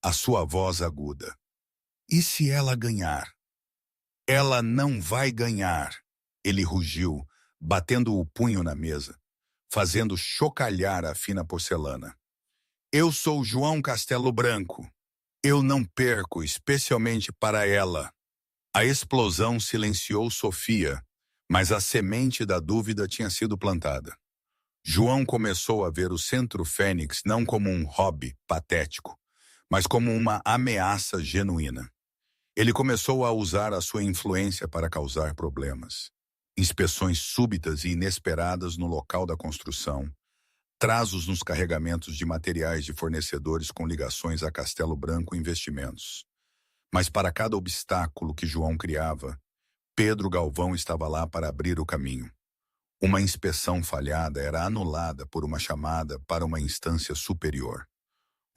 a sua voz aguda. E se ela ganhar? Ela não vai ganhar, ele rugiu, batendo o punho na mesa. fazendo chocalhar a fina porcelana. Eu sou João Castelo Branco. Eu não perco, especialmente para ela. A explosão silenciou Sofia, mas a semente da dúvida tinha sido plantada. João começou a ver o Centro Fênix não como um hobby patético, mas como uma ameaça genuína. Ele começou a usar a sua influência para causar problemas. Inspeções súbitas e inesperadas no local da construção, atrasos nos carregamentos de materiais de fornecedores com ligações a Castelo Branco Investimentos. Mas para cada obstáculo que João criava, Pedro Galvão estava lá para abrir o caminho. Uma inspeção falhada era anulada por uma chamada para uma instância superior.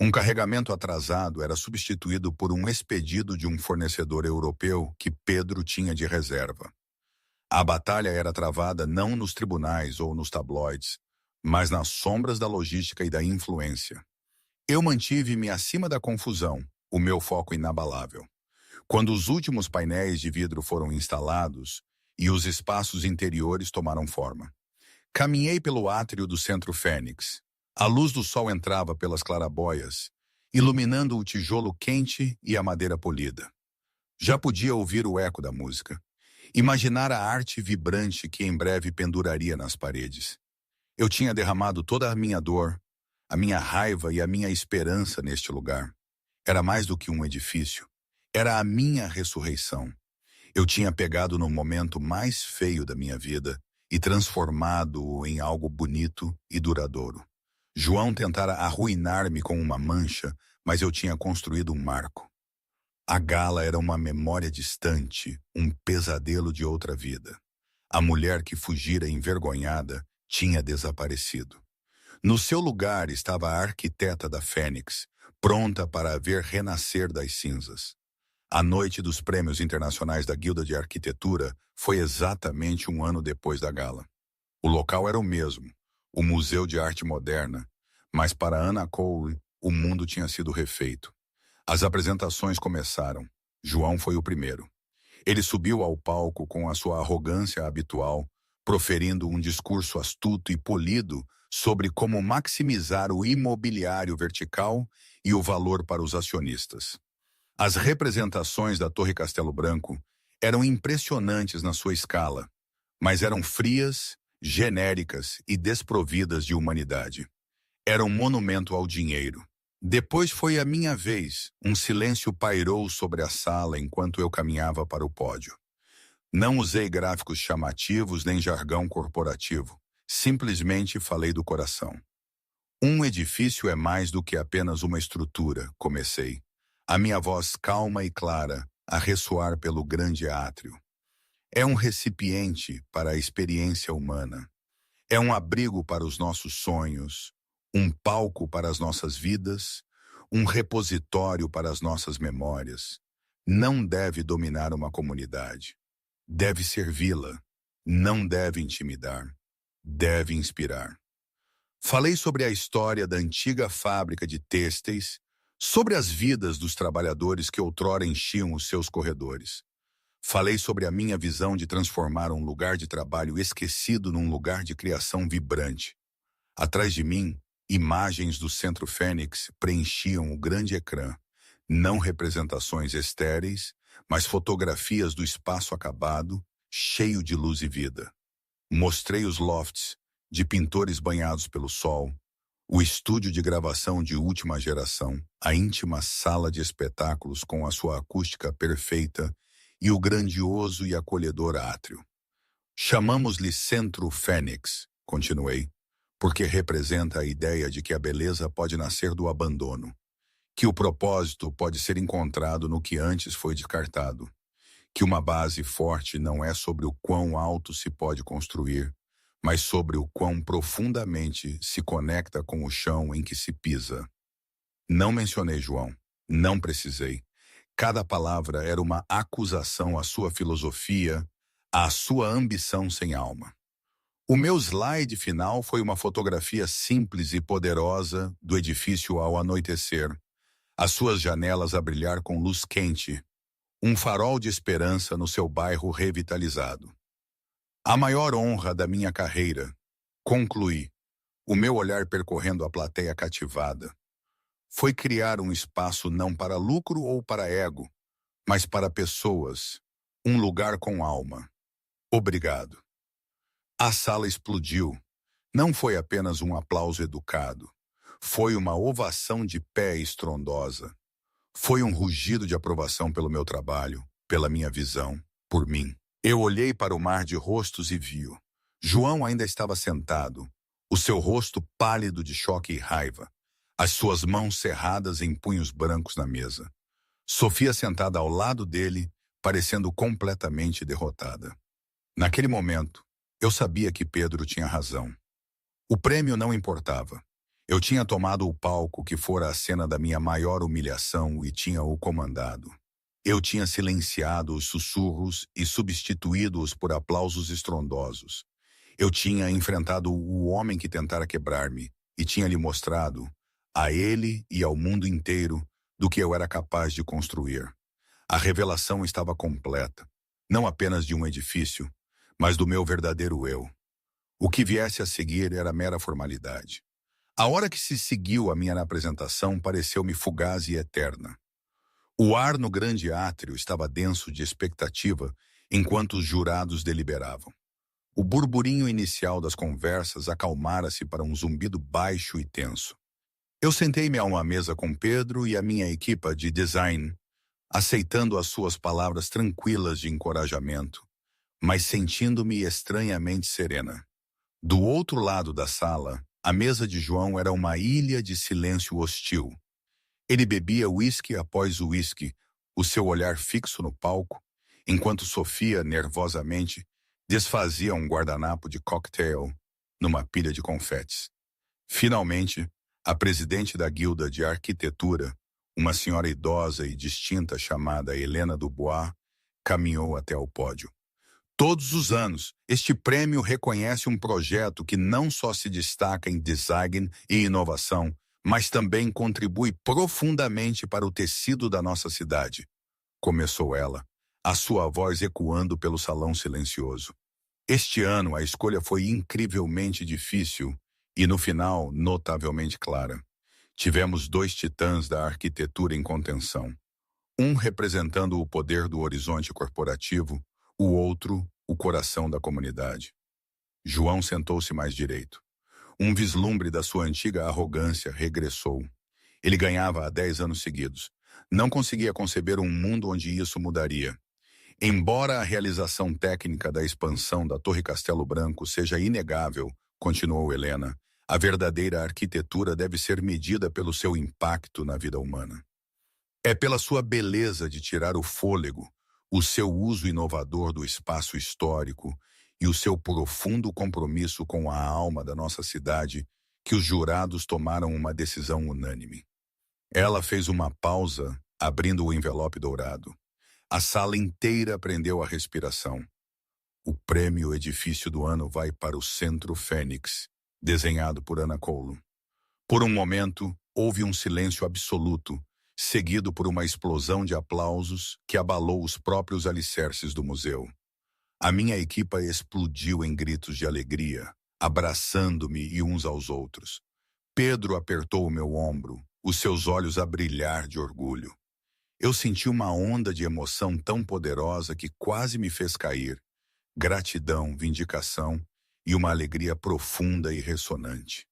Um carregamento atrasado era substituído por um expedido de um fornecedor europeu que Pedro tinha de reserva. A batalha era travada não nos tribunais ou nos tabloides, mas nas sombras da logística e da influência. Eu mantive-me acima da confusão, o meu foco inabalável. Quando os últimos painéis de vidro foram instalados e os espaços interiores tomaram forma, caminhei pelo átrio do Centro Fênix. A luz do sol entrava pelas clarabóias, iluminando o tijolo quente e a madeira polida. Já podia ouvir o eco da música, imaginar a arte vibrante que em breve penduraria nas paredes. Eu tinha derramado toda a minha dor, a minha raiva e a minha esperança neste lugar. Era mais do que um edifício. Era a minha ressurreição. Eu tinha pegado no momento mais feio da minha vida e transformado-o em algo bonito e duradouro. João tentara arruinar-me com uma mancha, mas eu tinha construído um marco. A gala era uma memória distante, um pesadelo de outra vida. A mulher que fugira envergonhada tinha desaparecido. No seu lugar estava a arquiteta da Fênix, pronta para a ver renascer das cinzas. A noite dos Prêmios Internacionais da Guilda de Arquitetura foi exatamente um ano depois da gala. O local era o mesmo, o Museu de Arte Moderna, mas para Anna Cole, o mundo tinha sido refeito. As apresentações começaram. João foi o primeiro. Ele subiu ao palco com a sua arrogância habitual, proferindo um discurso astuto e polido sobre como maximizar o imobiliário vertical e o valor para os acionistas. As representações da Torre Castelo Branco eram impressionantes na sua escala, mas eram frias, genéricas e desprovidas de humanidade. Era um monumento ao dinheiro. Depois foi a minha vez. Um silêncio pairou sobre a sala enquanto eu caminhava para o pódio. Não usei gráficos chamativos nem jargão corporativo. Simplesmente falei do coração. Um edifício é mais do que apenas uma estrutura, comecei. A minha voz calma e clara a ressoar pelo grande átrio. É um recipiente para a experiência humana. É um abrigo para os nossos sonhos, um palco para as nossas vidas, um repositório para as nossas memórias. Não deve dominar uma comunidade. Deve servi-la. Não deve intimidar. Deve inspirar. Falei sobre a história da antiga fábrica de têxteis, sobre as vidas dos trabalhadores que outrora enchiam os seus corredores. Falei sobre a minha visão de transformar um lugar de trabalho esquecido num lugar de criação vibrante. Atrás de mim, imagens do Centro Fênix preenchiam o grande ecrã, não representações estéreis, mas fotografias do espaço acabado, cheio de luz e vida. Mostrei os lofts, de pintores banhados pelo sol, o estúdio de gravação de última geração, a íntima sala de espetáculos com a sua acústica perfeita e o grandioso e acolhedor átrio. Chamamos-lhe Centro Fênix, continuei, porque representa a ideia de que a beleza pode nascer do abandono, que o propósito pode ser encontrado no que antes foi descartado, que uma base forte não é sobre o quão alto se pode construir, mas sobre o quão profundamente se conecta com o chão em que se pisa. Não mencionei João, não precisei. Cada palavra era uma acusação à sua filosofia, à sua ambição sem alma. O meu slide final foi uma fotografia simples e poderosa do edifício ao anoitecer, as suas janelas a brilhar com luz quente, um farol de esperança no seu bairro revitalizado. A maior honra da minha carreira, concluí, o meu olhar percorrendo a plateia cativada. Foi criar um espaço não para lucro ou para ego, mas para pessoas, um lugar com alma. Obrigado. A sala explodiu. Não foi apenas um aplauso educado. Foi uma ovação de pé estrondosa. Foi um rugido de aprovação pelo meu trabalho, pela minha visão, por mim. Eu olhei para o mar de rostos e vi-o. João ainda estava sentado, o seu rosto pálido de choque e raiva, as suas mãos cerradas em punhos brancos na mesa. Sofia sentada ao lado dele, parecendo completamente derrotada. Naquele momento, eu sabia que Pedro tinha razão. O prêmio não importava. Eu tinha tomado o palco que fora a cena da minha maior humilhação e tinha-o comandado. Eu tinha silenciado os sussurros e substituído-os por aplausos estrondosos. Eu tinha enfrentado o homem que tentara quebrar-me e tinha lhe mostrado, a ele e ao mundo inteiro, do que eu era capaz de construir. A revelação estava completa, não apenas de um edifício, mas do meu verdadeiro eu. O que viesse a seguir era mera formalidade. A hora que se seguiu a minha apresentação pareceu-me fugaz e eterna. O ar no grande átrio estava denso de expectativa enquanto os jurados deliberavam. O burburinho inicial das conversas acalmara-se para um zumbido baixo e tenso. Eu sentei-me a uma mesa com Pedro e a minha equipa de design, aceitando as suas palavras tranquilas de encorajamento, mas sentindo-me estranhamente serena. Do outro lado da sala, a mesa de João era uma ilha de silêncio hostil. Ele bebia uísque após uísque, o seu olhar fixo no palco, enquanto Sofia, nervosamente, desfazia um guardanapo de cocktail numa pilha de confetes. Finalmente, a presidente da Guilda de Arquitetura, uma senhora idosa e distinta chamada Helena Dubois, caminhou até o pódio. Todos os anos, este prêmio reconhece um projeto que não só se destaca em design e inovação, mas também contribui profundamente para o tecido da nossa cidade. Começou ela, a sua voz ecoando pelo salão silencioso. Este ano a escolha foi incrivelmente difícil e, no final, notavelmente clara. Tivemos 2 titãs da arquitetura em contenção. Um representando o poder do horizonte corporativo, o outro, o coração da comunidade. João sentou-se mais direito. Um vislumbre da sua antiga arrogância regressou. Ele ganhava há 10 anos seguidos. Não conseguia conceber um mundo onde isso mudaria. Embora a realização técnica da expansão da Torre Castelo Branco seja inegável, continuou Helena, a verdadeira arquitetura deve ser medida pelo seu impacto na vida humana. É pela sua beleza de tirar o fôlego, o seu uso inovador do espaço histórico e o seu profundo compromisso com a alma da nossa cidade que os jurados tomaram uma decisão unânime. Ela fez uma pausa, abrindo o envelope dourado. A sala inteira prendeu a respiração. O prêmio Edifício do Ano vai para o Centro Fênix, desenhado por Ana Cole. Por um momento, houve um silêncio absoluto, seguido por uma explosão de aplausos que abalou os próprios alicerces do museu. A minha equipa explodiu em gritos de alegria, abraçando-me e uns aos outros. Pedro apertou o meu ombro, os seus olhos a brilhar de orgulho. Eu senti uma onda de emoção tão poderosa que quase me fez cair. Gratidão, vindicação e uma alegria profunda e ressonante.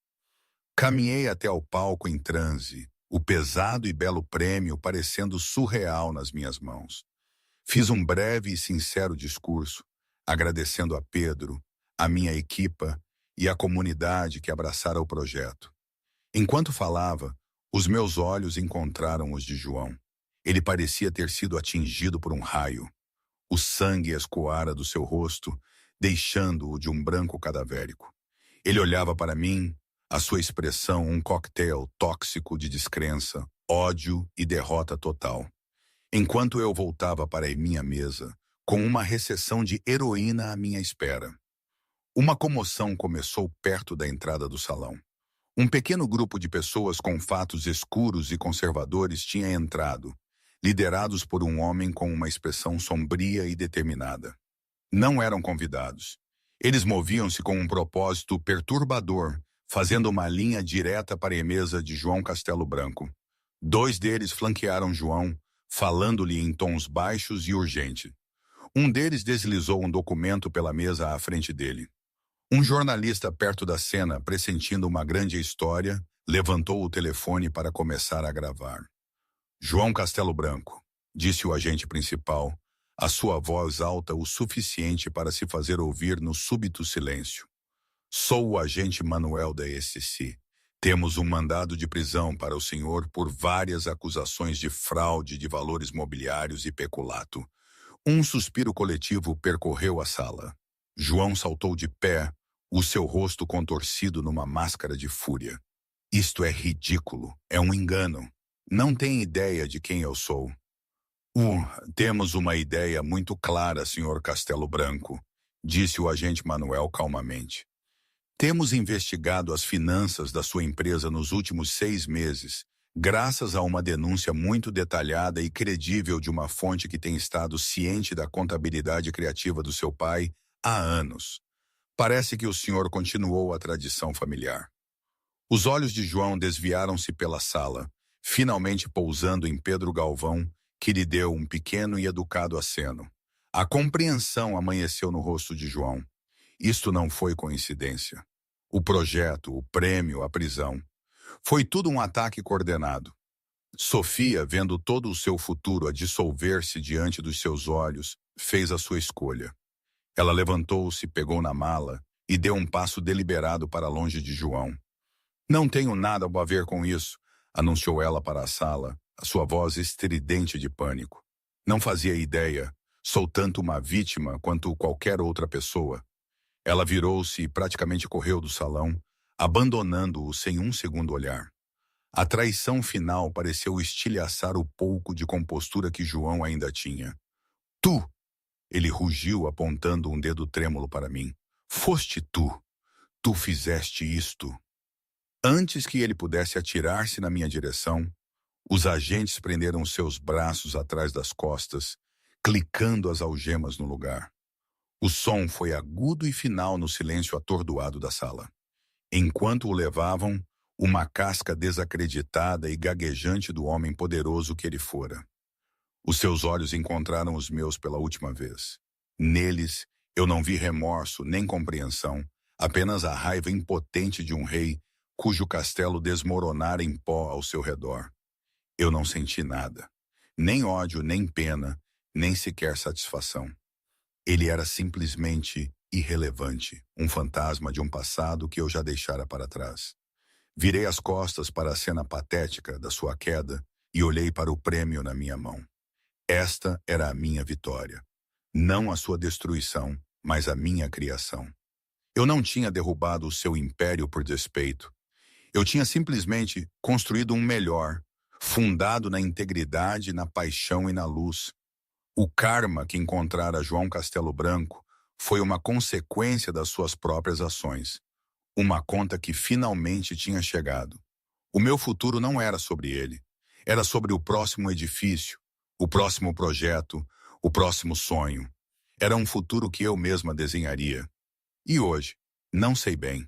Caminhei até ao palco em transe, o pesado e belo prêmio parecendo surreal nas minhas mãos. Fiz um breve e sincero discurso, agradecendo a Pedro, a minha equipa e a comunidade que abraçara o projeto. Enquanto falava, os meus olhos encontraram os de João. Ele parecia ter sido atingido por um raio. O sangue escoara do seu rosto, deixando-o de um branco cadavérico. Ele olhava para mim, a sua expressão um coquetel tóxico de descrença, ódio e derrota total. Enquanto eu voltava para a minha mesa, com uma recessão de heroína à minha espera. Uma comoção começou perto da entrada do salão. Um pequeno grupo de pessoas com fatos escuros e conservadores tinha entrado, liderados por um homem com uma expressão sombria e determinada. Não eram convidados. Eles moviam-se com um propósito perturbador, fazendo uma linha direta para a mesa de João Castelo Branco. Dois deles flanquearam João, falando-lhe em tons baixos e urgentes. Um deles deslizou um documento pela mesa à frente dele. Um jornalista perto da cena, pressentindo uma grande história, levantou o telefone para começar a gravar. João Castelo Branco, disse o agente principal, a sua voz alta o suficiente para se fazer ouvir no súbito silêncio. Sou o agente Manuel da SEC. Temos um mandado de prisão para o senhor por várias acusações de fraude de valores mobiliários e peculato. Um suspiro coletivo percorreu a sala. João saltou de pé, o seu rosto contorcido numa máscara de fúria. Isto é ridículo, é um engano. Não tem ideia de quem eu sou. Temos uma ideia muito clara, senhor Castelo Branco, disse o agente Manuel calmamente. Temos investigado as finanças da sua empresa nos últimos 6 meses, graças a uma denúncia muito detalhada e credível de uma fonte que tem estado ciente da contabilidade criativa do seu pai há anos. Parece que o senhor continuou a tradição familiar. Os olhos de João desviaram-se pela sala, finalmente pousando em Pedro Galvão, que lhe deu um pequeno e educado aceno. A compreensão amanheceu no rosto de João. Isto não foi coincidência. O projeto, o prêmio, a prisão. Foi tudo um ataque coordenado. Sofia, vendo todo o seu futuro a dissolver-se diante dos seus olhos, fez a sua escolha. Ela levantou-se, pegou na mala e deu um passo deliberado para longe de João. Não tenho nada a ver com isso, anunciou ela para a sala, a sua voz estridente de pânico. Não fazia ideia, sou tanto uma vítima quanto qualquer outra pessoa. Ela virou-se e praticamente correu do salão, abandonando-o sem um segundo olhar. A traição final pareceu estilhaçar o pouco de compostura que João ainda tinha. Tu! Ele rugiu apontando um dedo trêmulo para mim. Foste tu! Tu fizeste isto! Antes que ele pudesse atirar-se na minha direção, os agentes prenderam seus braços atrás das costas, clicando as algemas no lugar. O som foi agudo e final no silêncio atordoado da sala. Enquanto o levavam, uma casca desacreditada e gaguejante do homem poderoso que ele fora. Os seus olhos encontraram os meus pela última vez. Neles, eu não vi remorso nem compreensão, apenas a raiva impotente de um rei cujo castelo desmoronara em pó ao seu redor. Eu não senti nada. Nem ódio, nem pena, nem sequer satisfação. Ele era simplesmente irrelevante, um fantasma de um passado que eu já deixara para trás. Virei as costas para a cena patética da sua queda e olhei para o prêmio na minha mão. Esta era a minha vitória. Não a sua destruição, mas a minha criação. Eu não tinha derrubado o seu império por despeito. Eu tinha simplesmente construído um melhor, fundado na integridade, na paixão e na luz. O karma que encontrara João Castelo Branco foi uma consequência das suas próprias ações. Uma conta que finalmente tinha chegado. O meu futuro não era sobre ele. Era sobre o próximo edifício, o próximo projeto, o próximo sonho. Era um futuro que eu mesma desenharia. E hoje, não sei bem.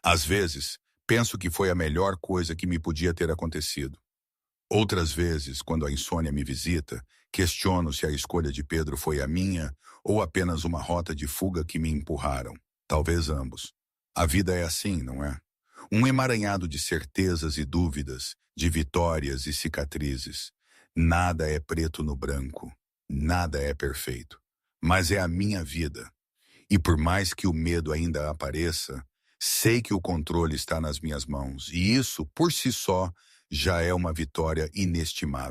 Às vezes, penso que foi a melhor coisa que me podia ter acontecido. Outras vezes, quando a insônia me visita, questiono se a escolha de Pedro foi a minha ou apenas uma rota de fuga que me empurraram. Talvez ambos. A vida é assim, não é? Um emaranhado de certezas e dúvidas, de vitórias e cicatrizes. Nada é preto no branco. Nada é perfeito. Mas é a minha vida. E por mais que o medo ainda apareça, sei que o controle está nas minhas mãos. E isso, por si só, já é uma vitória inestimável.